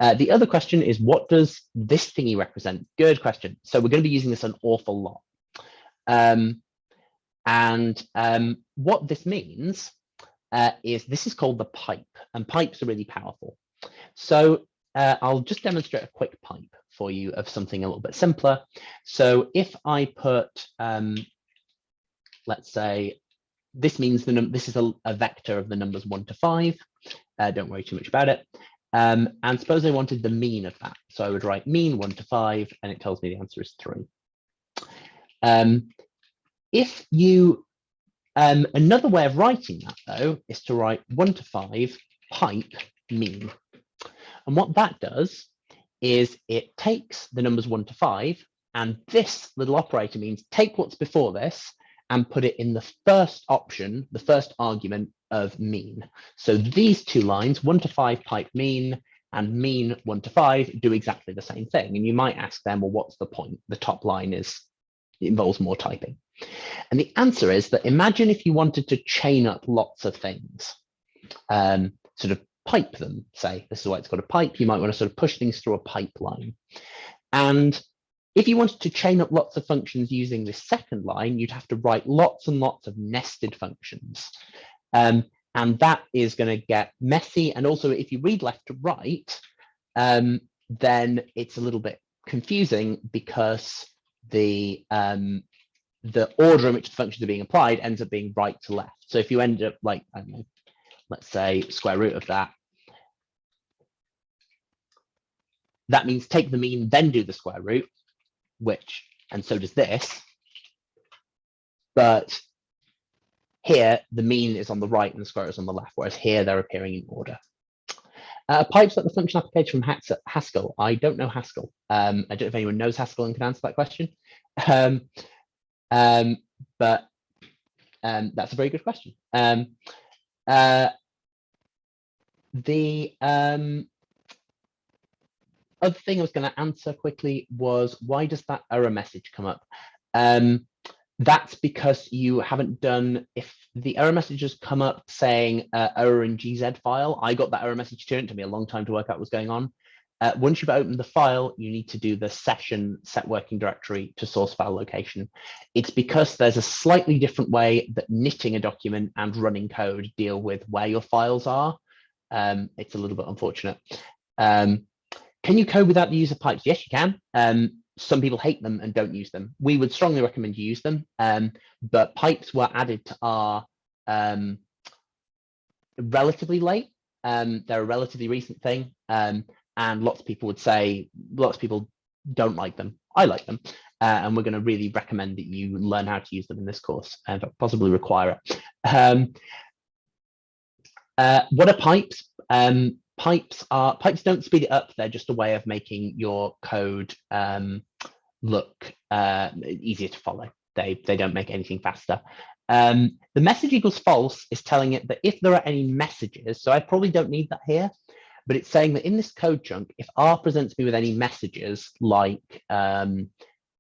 The other question is, what does this thingy represent? Good question. So we're going to be using this an awful lot. What this means is this is called the pipe, and pipes are really powerful. So I'll just demonstrate a quick pipe for you of something a little bit simpler. So if I put, let's say, this means this is a vector of the numbers 1 to 5. Don't worry too much about it. And suppose I wanted the mean of that. So I would write mean 1 to 5, and it tells me the answer is 3. If you, another way of writing that though, is to write 1 to 5 pipe mean. And what that does is it takes the numbers 1 to 5, and this little operator means take what's before this and put it in the first option, the first argument of mean. So these two lines, 1 to 5 pipe mean and mean 1 to 5, do exactly the same thing. And you might ask them, well, what's the point? The top line involves more typing. And the answer is that imagine if you wanted to chain up lots of things, sort of pipe them, say, this is why it's got a pipe. You might want to sort of push things through a pipeline. And if you wanted to chain up lots of functions using this second line, you'd have to write lots and lots of nested functions. And that is going to get messy. And also, if you read left to right, then it's a little bit confusing because the order in which the functions are being applied ends up being right to left. So if you end up like, I don't know, let's say square root of that, that means take the mean, then do the square root, and so does this. But here, the mean is on the right and the square root is on the left, whereas here they're appearing in order. Pipes like the function application from Haskell. I don't know Haskell. I don't know if anyone knows Haskell and can answer that question. But that's a very good question. The other thing I was going to answer quickly was, why does that error message come up? That's because you haven't done, if the error messages come up saying error in GZ file, I got that error message too. It took me a long time to work out what was going on. Once you've opened the file, you need to do the session set working directory to source file location. It's because there's a slightly different way that knitting a document and running code deal with where your files are. It's a little bit unfortunate. Can you code without the use of pipes? Yes, you can. Some people hate them and don't use them. We would strongly recommend you use them, but pipes were added to R relatively late. They're a relatively recent thing, and lots of people would say, lots of people don't like them. I like them, and we're going to really recommend that you learn how to use them in this course and possibly require it. What are pipes? Pipes don't speed it up. They're just a way of making your code look easier to follow. They don't make anything faster. The message equals false is telling it that if there are any messages, so I probably don't need that here, but it's saying that in this code chunk, if R presents me with any messages like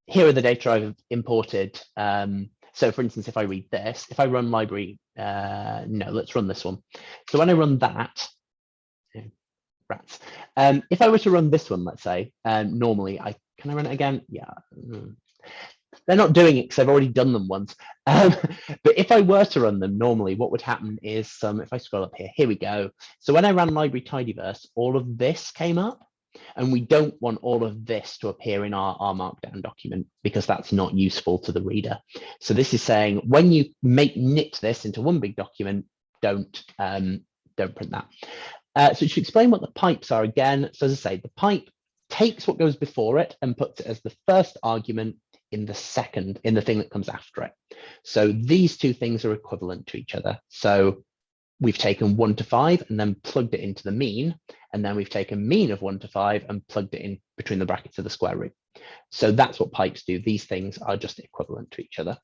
here are the data I've imported. So for instance, if I read this, if I run library, no, let's run this one. So when I run that, rats. If I were to run this one, let's say, normally can I run it again? Yeah. They're not doing it because I've already done them once. But if I were to run them normally, what would happen is if I scroll up here we go. So when I ran library tidyverse, all of this came up. And we don't want all of this to appear in our markdown document because that's not useful to the reader. So this is saying when you knit this into one big document, don't print that. So to explain what the pipes are again, so as I say, the pipe takes what goes before it and puts it as the first argument in the thing that comes after it. So these two things are equivalent to each other. So we've taken 1 to 5 and then plugged it into the mean. And then we've taken mean of 1 to 5 and plugged it in between the brackets of the square root. So that's what pipes do. These things are just equivalent to each other.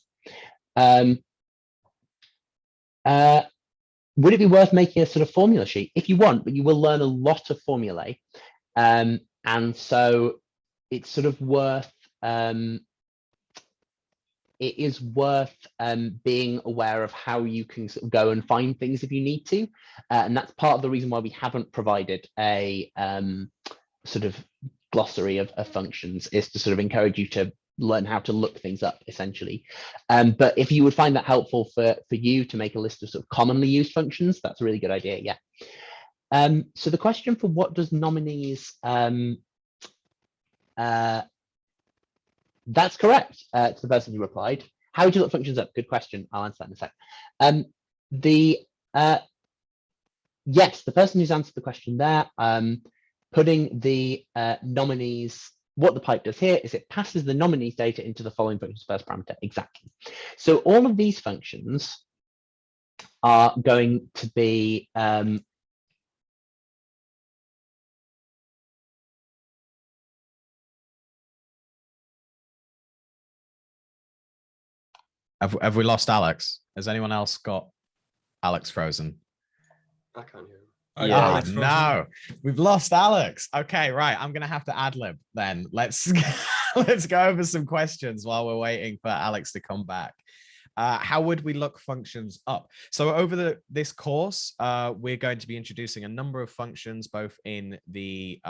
Would it be worth making a sort of formula sheet? If you want, but you will learn a lot of formulae. And so it's sort of worth, it is worth being aware of how you can sort of go and find things if you need to. And that's part of the reason why we haven't provided a sort of glossary of functions, is to sort of encourage you to learn how to look things up, essentially. But if you would find that helpful for you to make a list of sort of commonly used functions, that's a really good idea, yeah. So the question for what does nominees, that's correct, to the person who replied. How would you look functions up? Good question. I'll answer that in a sec. Yes, the person who's answered the question there, putting the nominees, what the pipe does here is it passes the nominees data into the following function's first parameter. Exactly. So all of these functions are going to be Have we lost Alex? Has anyone else got Alex frozen? I can't hear him. Yeah, no, we've lost Alex. Okay, right. I'm gonna have to ad lib then. Let's go over some questions while we're waiting for Alex to come back. How would we look functions up? So over this course, we're going to be introducing a number of functions, both in the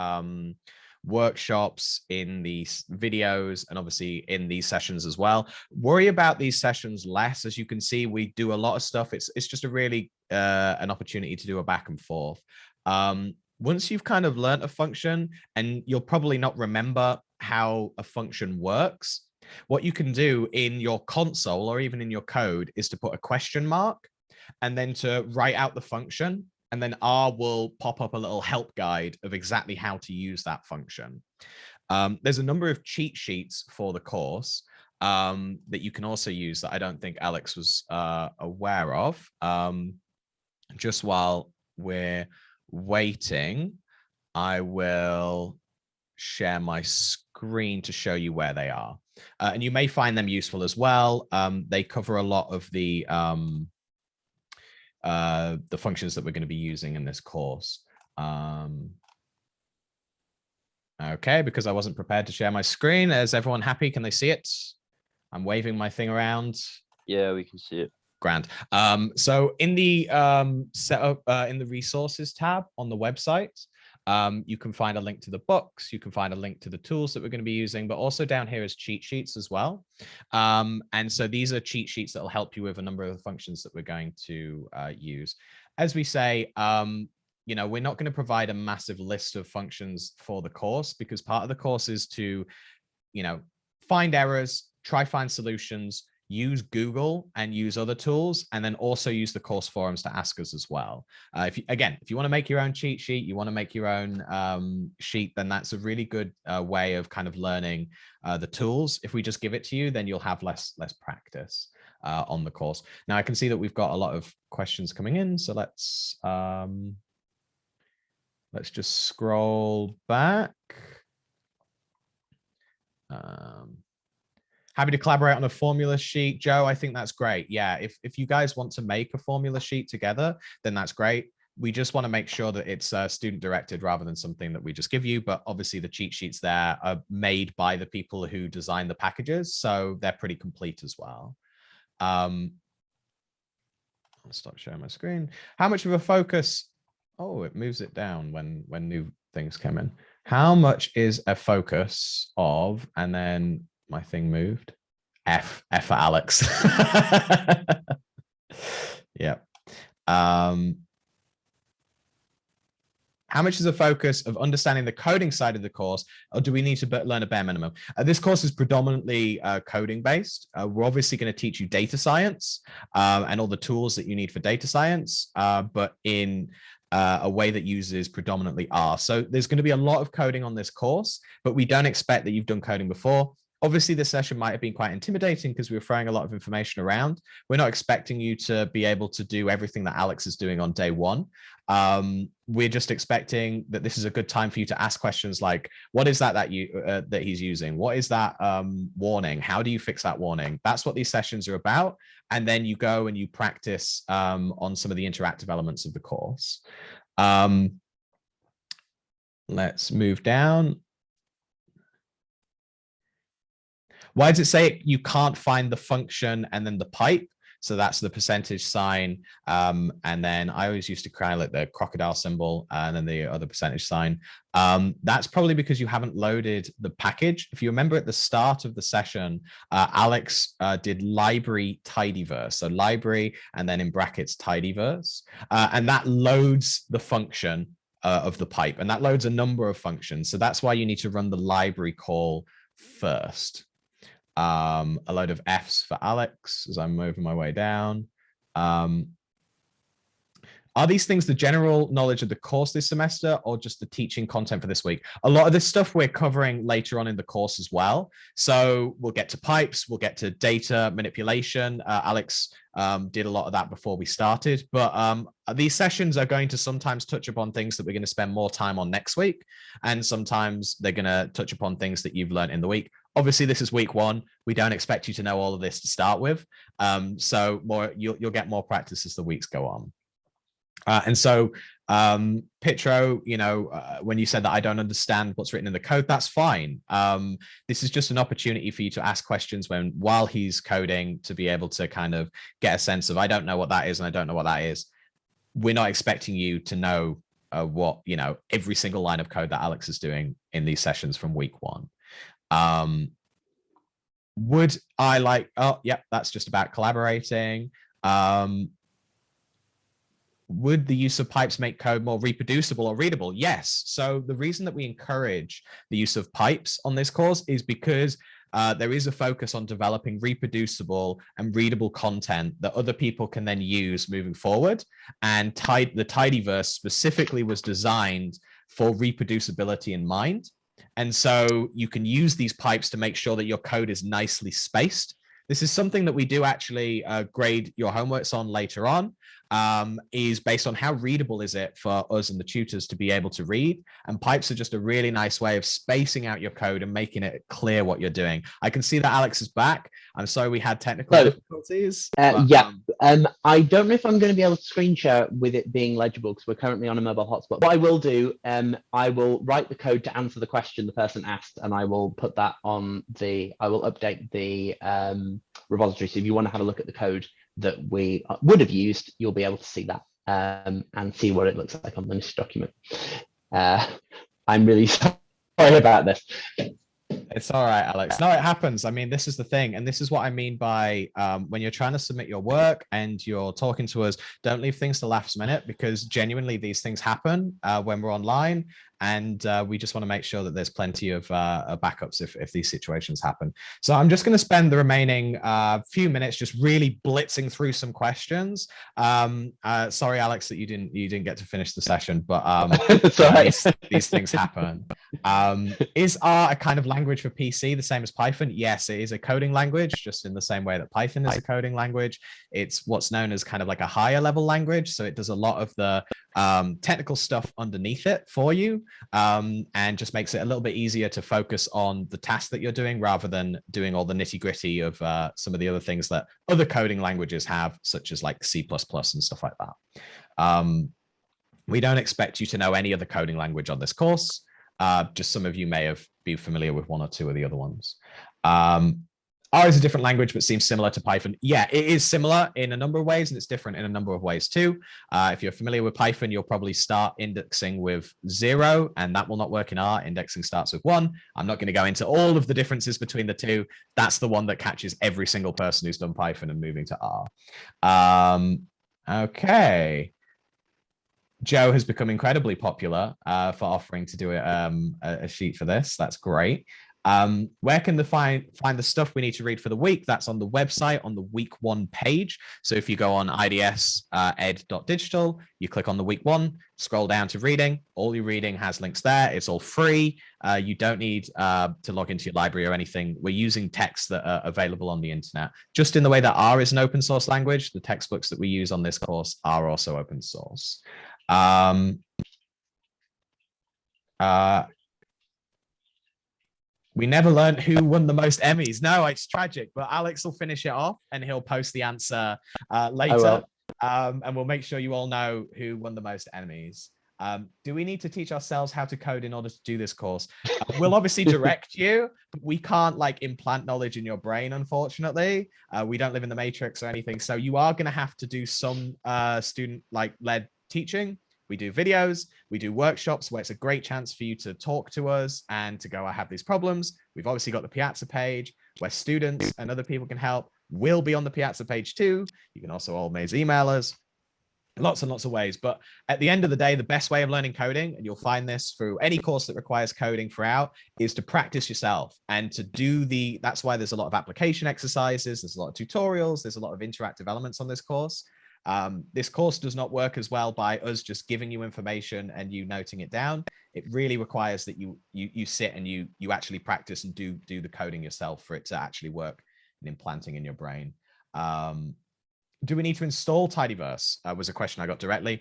workshops, in these videos, and obviously in these sessions as well. Worry about these sessions less. As you can see, we do a lot of stuff. It's just a really an opportunity to do a back and forth. Once you've kind of learned a function, and you'll probably not remember how a function works, what you can do in your console or even in your code is to put a question mark and then to write out the function. And then R will pop up a little help guide of exactly how to use that function. There's a number of cheat sheets for the course that you can also use that I don't think Alex was aware of. Just while we're waiting, I will share my screen to show you where they are. And you may find them useful as well. They cover a lot of the functions that we're going to be using in this course. Okay, because I wasn't prepared to share my screen. Is everyone happy? Can they see it? I'm waving my thing around. Yeah, we can see it. Grand. So in the setup, in the resources tab on the website, you can find a link to the books, you can find a link to the tools that we're going to be using, but also down here is cheat sheets as well. And so these are cheat sheets that will help you with a number of the functions that we're going to use. As we say, you know, we're not going to provide a massive list of functions for the course, because part of the course is to, you know, find errors, try find solutions, use Google and use other tools, and then also use the course forums to ask us as well. If you want to make your own cheat sheet, you want to make your own sheet, then that's a really good way of kind of learning the tools. If we just give it to you, then you'll have less practice. on the course. Now I can see that we've got a lot of questions coming in, so let's just scroll back. Happy to collaborate on a formula sheet. Joe, I think that's great. Yeah, if you guys want to make a formula sheet together, then that's great. We just want to make sure that it's student directed rather than something that we just give you. But obviously the cheat sheets there are made by the people who design the packages, so they're pretty complete as well. I'll stop sharing my screen. How much of a focus? Oh, it moves it down when new things come in. How much is a focus of, and then my thing moved. F for Alex. Yeah. How much is a focus of understanding the coding side of the course, or do we need to learn a bare minimum? This course is predominantly coding based. We're obviously going to teach you data science and all the tools that you need for data science, but in a way that uses predominantly R. So there's going to be a lot of coding on this course, but we don't expect that you've done coding before. Obviously, this session might have been quite intimidating because we were throwing a lot of information around. We're not expecting you to be able to do everything that Alex is doing on day one. We're just expecting that this is a good time for you to ask questions like, what is that he's using? What is that warning? How do you fix that warning? That's what these sessions are about. And then you go and you practice on some of the interactive elements of the course. Let's move down. Why does it say you can't find the function and then the pipe? So that's the percentage sign. And then I always used to cry like the crocodile symbol and then the other percentage sign. That's probably because you haven't loaded the package. If you remember at the start of the session, Alex did library tidyverse. So library and then in brackets tidyverse. And that loads the function of the pipe. And that loads a number of functions. So that's why you need to run the library call first. A load of F's for Alex as I'm moving my way down. Are these things the general knowledge of the course this semester or just the teaching content for this week? A lot of this stuff we're covering later on in the course as well. So we'll get to pipes, we'll get to data manipulation. Alex did a lot of that before we started, but these sessions are going to sometimes touch upon things that we're going to spend more time on next week. And sometimes they're going to touch upon things that you've learned in the week. Obviously, this is week one. We don't expect you to know all of this to start with. So you'll get more practice as the weeks go on. And so, Pitro, when you said that I don't understand what's written in the code, that's fine. This is just an opportunity for you to ask questions while he's coding to be able to kind of get a sense of, I don't know what that is and I don't know what that is. We're not expecting you to know what, every single line of code that Alex is doing in these sessions from week one. Would I like, oh, yeah, that's just about collaborating. Would the use of pipes make code more reproducible or readable? Yes. So the reason that we encourage the use of pipes on this course is because there is a focus on developing reproducible and readable content that other people can then use moving forward. And the tidyverse specifically was designed for reproducibility in mind. And so you can use these pipes to make sure that your code is nicely spaced. This is something that we do actually grade your homeworks on later on, is based on how readable is it for us and the tutors to be able to read. And pipes are just a really nice way of spacing out your code and making it clear what you're doing. I can see that Alex is back. I'm sorry we had technical difficulties. I don't know if I'm going to be able to screen share with it being legible because we're currently on a mobile hotspot. What I will do, I will write the code to answer the question the person asked, and I will put that on I will update the repository. So if you want to have a look at the code that we would have used, you'll be able to see that and see what it looks like on this document. I'm really sorry about this. It's all right, Alex. No, it happens. I mean, this is the thing. And this is what I mean by when you're trying to submit your work and you're talking to us, don't leave things to last minute, because genuinely these things happen when we're online. And we just want to make sure that there's plenty of backups if these situations happen. So I'm just going to spend the remaining few minutes just really blitzing through some questions. Sorry, Alex, that you didn't get to finish the session, but these things happen. Is R a kind of language for PC the same as Python? Yes, it is a coding language, just in the same way that Python is a coding language. It's what's known as kind of like a higher level language. So it does a lot of the technical stuff underneath it for you, and just makes it a little bit easier to focus on the task that you're doing rather than doing all the nitty gritty of some of the other things that other coding languages have, such as like C++ and stuff like that. We don't expect you to know any other coding language on this course. Just some of you may have been familiar with one or two of the other ones. R is a different language, but seems similar to Python. Yeah, it is similar in a number of ways, and it's different in a number of ways too. If you're familiar with Python, you'll probably start indexing with 0, and that will not work in R. Indexing starts with 1. I'm not going to go into all of the differences between the two. That's the one that catches every single person who's done Python and moving to R. Okay. Joe has become incredibly popular for offering to do a sheet for this. That's great. Where can find the stuff we need to read for the week? That's on the website on the week 1 page. So if you go on IDS ed.digital, you click on the week 1, scroll down to reading. All your reading has links there. It's all free. You don't need to log into your library or anything. We're using texts that are available on the internet. Just in the way that R is an open source language, the textbooks that we use on this course are also open source. We never learned who won the most Emmys. No, it's tragic, but Alex will finish it off and he'll post the answer later. And we'll make sure you all know who won the most Emmys. Do we need to teach ourselves how to code in order to do this course? We'll obviously direct you, but we can't like implant knowledge in your brain, unfortunately. We don't live in the Matrix or anything. So you are going to have to do some student like led teaching. We do videos, we do workshops where it's a great chance for you to talk to us and to go, I have these problems. We've obviously got the Piazza page where students and other people can help. We'll be on the Piazza page too. You can also always email us. Lots and lots of ways. But at the end of the day, the best way of learning coding, and you'll find this through any course that requires coding throughout, is to practice yourself and to do that's why there's a lot of application exercises. There's a lot of tutorials. There's a lot of interactive elements on this course. This course does not work as well by us just giving you information and you noting it down. It really requires that you sit and you actually practice and do the coding yourself for it to actually work and implanting in your brain. Do we need to install Tidyverse? Was a question I got directly.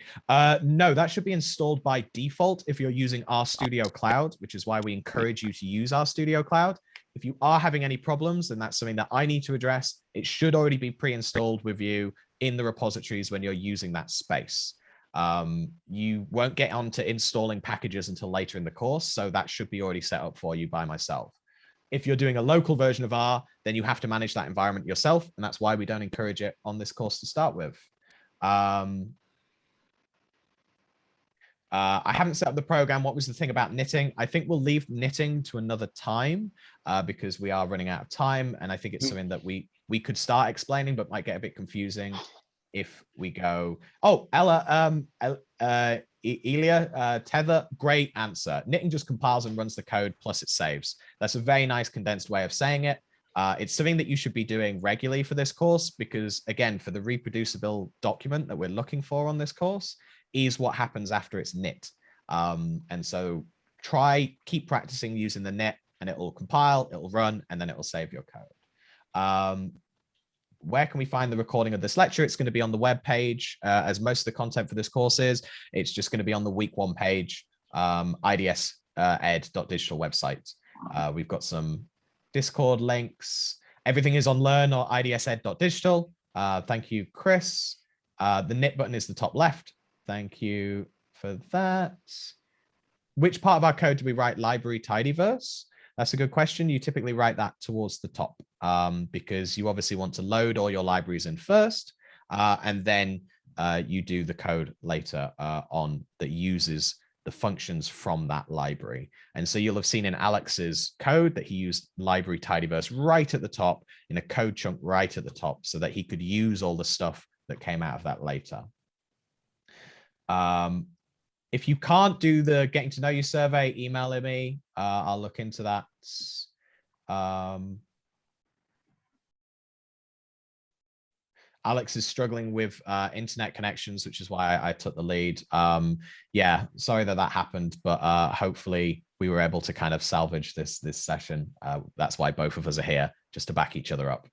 No, that should be installed by default if you're using RStudio Cloud, which is why we encourage you to use RStudio Cloud. If you are having any problems, then that's something that I need to address. It should already be pre-installed with you in the repositories when you're using that space. You won't get onto installing packages until later in the course, so that should be already set up for you by myself. If you're doing a local version of R, then you have to manage that environment yourself, and that's why we don't encourage it on this course to start with. I haven't set up the program. What was the thing about knitting? I think we'll leave knitting to another time because we are running out of time, and I think it's something that we could start explaining, but might get a bit confusing if we go. Oh, Ella, Elia, Tether, great answer. Knitting just compiles and runs the code, plus it saves. That's a very nice condensed way of saying it. It's something that you should be doing regularly for this course because, again, for the reproducible document that we're looking for on this course is what happens after it's knit. And so keep practicing using the knit and it will compile, it will run, and then it will save your code. Where can we find the recording of this lecture? It's going to be on the web page, as most of the content for this course is. It's just going to be on the week 1 page, IDS ed.digital website. We've got some Discord links. Everything is on learn or idsed.digital. Thank you, Chris. The knit button is the top left. Thank you for that. Which part of our code do we write library tidyverse? That's a good question. You typically write that towards the top because you obviously want to load all your libraries in first, and then you do the code later on that uses the functions from that library. And so you'll have seen in Alex's code that he used library tidyverse right at the top in a code chunk right at the top so that he could use all the stuff that came out of that later. If you can't do the getting to know you survey, email me. I'll look into that. Alex is struggling with internet connections, which is why I took the lead. Yeah, sorry that happened, but hopefully we were able to kind of salvage this session. That's why both of us are here, just to back each other up.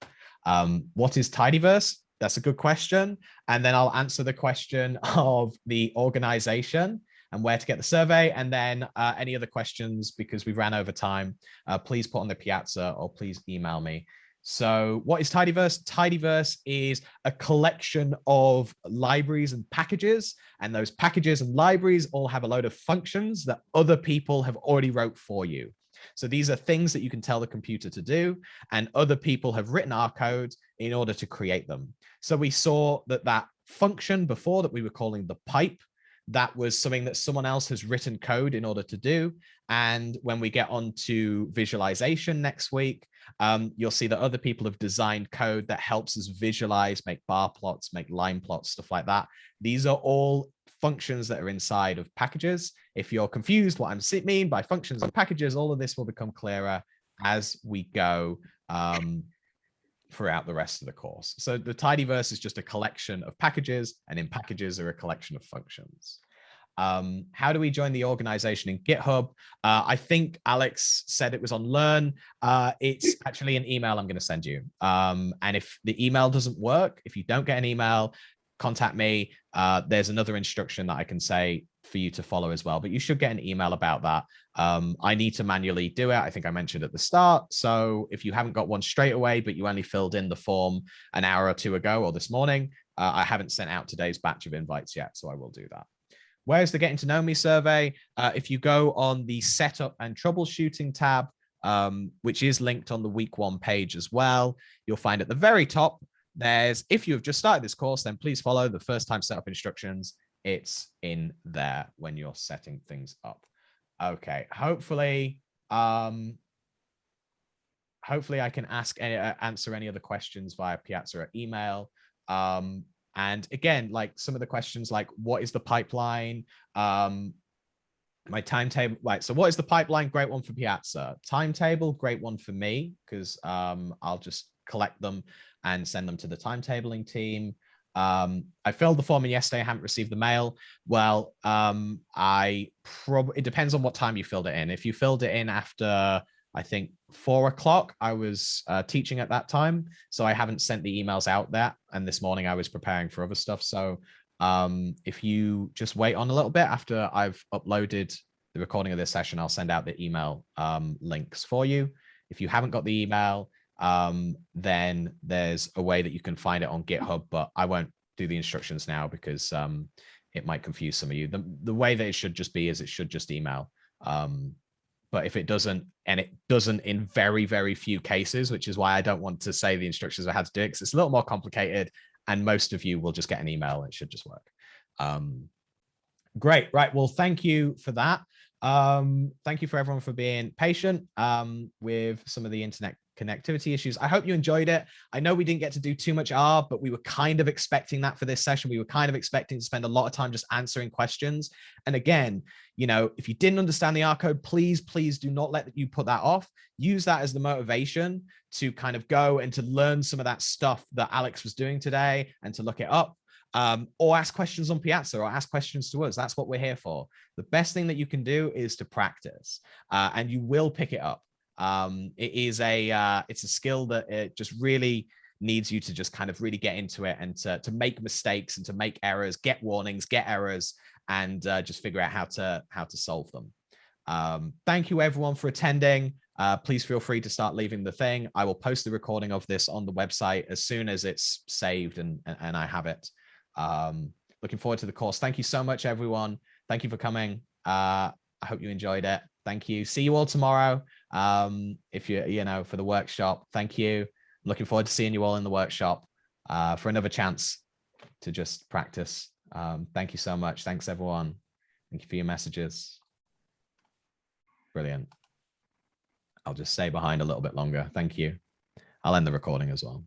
What is Tidyverse? That's a good question. And then I'll answer the question of the organization and where to get the survey. And then any other questions, because we've ran over time, please put on the Piazza or please email me. So what is Tidyverse? Tidyverse is a collection of libraries and packages, and those packages and libraries all have a load of functions that other people have already wrote for you. So these are things that you can tell the computer to do, and other people have written our code in order to create them. So we saw that function before that we were calling the pipe, that was something that someone else has written code in order to do. And when we get on to visualization next week, you'll see that other people have designed code that helps us visualize, make bar plots, make line plots, stuff like that. These are all functions that are inside of packages. If you're confused what I mean by functions and packages, all of this will become clearer as we go throughout the rest of the course. So the Tidyverse is just a collection of packages, and in packages are a collection of functions. How do we join the organization in GitHub? I think Alex said it was on Learn. It's actually an email I'm going to send you. And if the email doesn't work, if you don't get an email, contact me. There's another instruction that I can say for you to follow as well, but you should get an email about that. I need to manually do it. I think I mentioned at the start. So if you haven't got one straight away, but you only filled in the form an hour or two ago or this morning, I haven't sent out today's batch of invites yet, so I will do that. Where's the Getting to Know Me survey? If you go on the Setup and Troubleshooting tab, which is linked on the week 1 page as well, you'll find at the very top, there's, if you have just started this course, then please follow the first time setup instructions. It's in there when you're setting things up. Okay, hopefully I can answer any other questions via Piazza or email. And again, like some of the questions like, what is the pipeline? My timetable, right? So what is the pipeline? Great one for Piazza. Timetable, great one for me, because I'll just collect them and send them to the timetabling team. I filled the form in yesterday. I haven't received the mail. Well, it depends on what time you filled it in. If you filled it in after, I think 4 o'clock, I was teaching at that time, so I haven't sent the emails out there. And this morning I was preparing for other stuff. So if you just wait on a little bit after I've uploaded the recording of this session, I'll send out the email links for you. If you haven't got the email, then there's a way that you can find it on GitHub, but I won't do the instructions now because it might confuse some of you. The way that it should just be is it should just email. But if it doesn't, and it doesn't in very, very few cases, which is why I don't want to say the instructions I had to do it, because it's a little more complicated, and most of you will just get an email and it should just work. Great, right, well, thank you for that. Thank you for everyone for being patient with some of the internet connectivity issues. I hope you enjoyed it. I know we didn't get to do too much R, but we were kind of expecting that for this session. We were kind of expecting to spend a lot of time just answering questions. And again, you know, if you didn't understand the R code, please do not let you put that off. Use that as the motivation to kind of go and to learn some of that stuff that Alex was doing today and to look it up. Or ask questions on Piazza or ask questions to us. That's what we're here for. The best thing that you can do is to practice, and you will pick it up. It's a skill that it just really needs you to just kind of really get into it and to make mistakes and to make errors, get warnings, get errors, and just figure out how to solve them. Thank you everyone for attending. Please feel free to start leaving the thing. I will post the recording of this on the website as soon as it's saved and I have it. Looking forward to the course. Thank you so much, everyone. Thank you for coming. I hope you enjoyed it. Thank you. See you all tomorrow. If for the workshop. Thank you. Looking forward to seeing you all in the workshop for another chance to just practice. Thank you so much. Thanks, everyone. Thank you for your messages. Brilliant. I'll just stay behind a little bit longer. Thank you. I'll end the recording as well.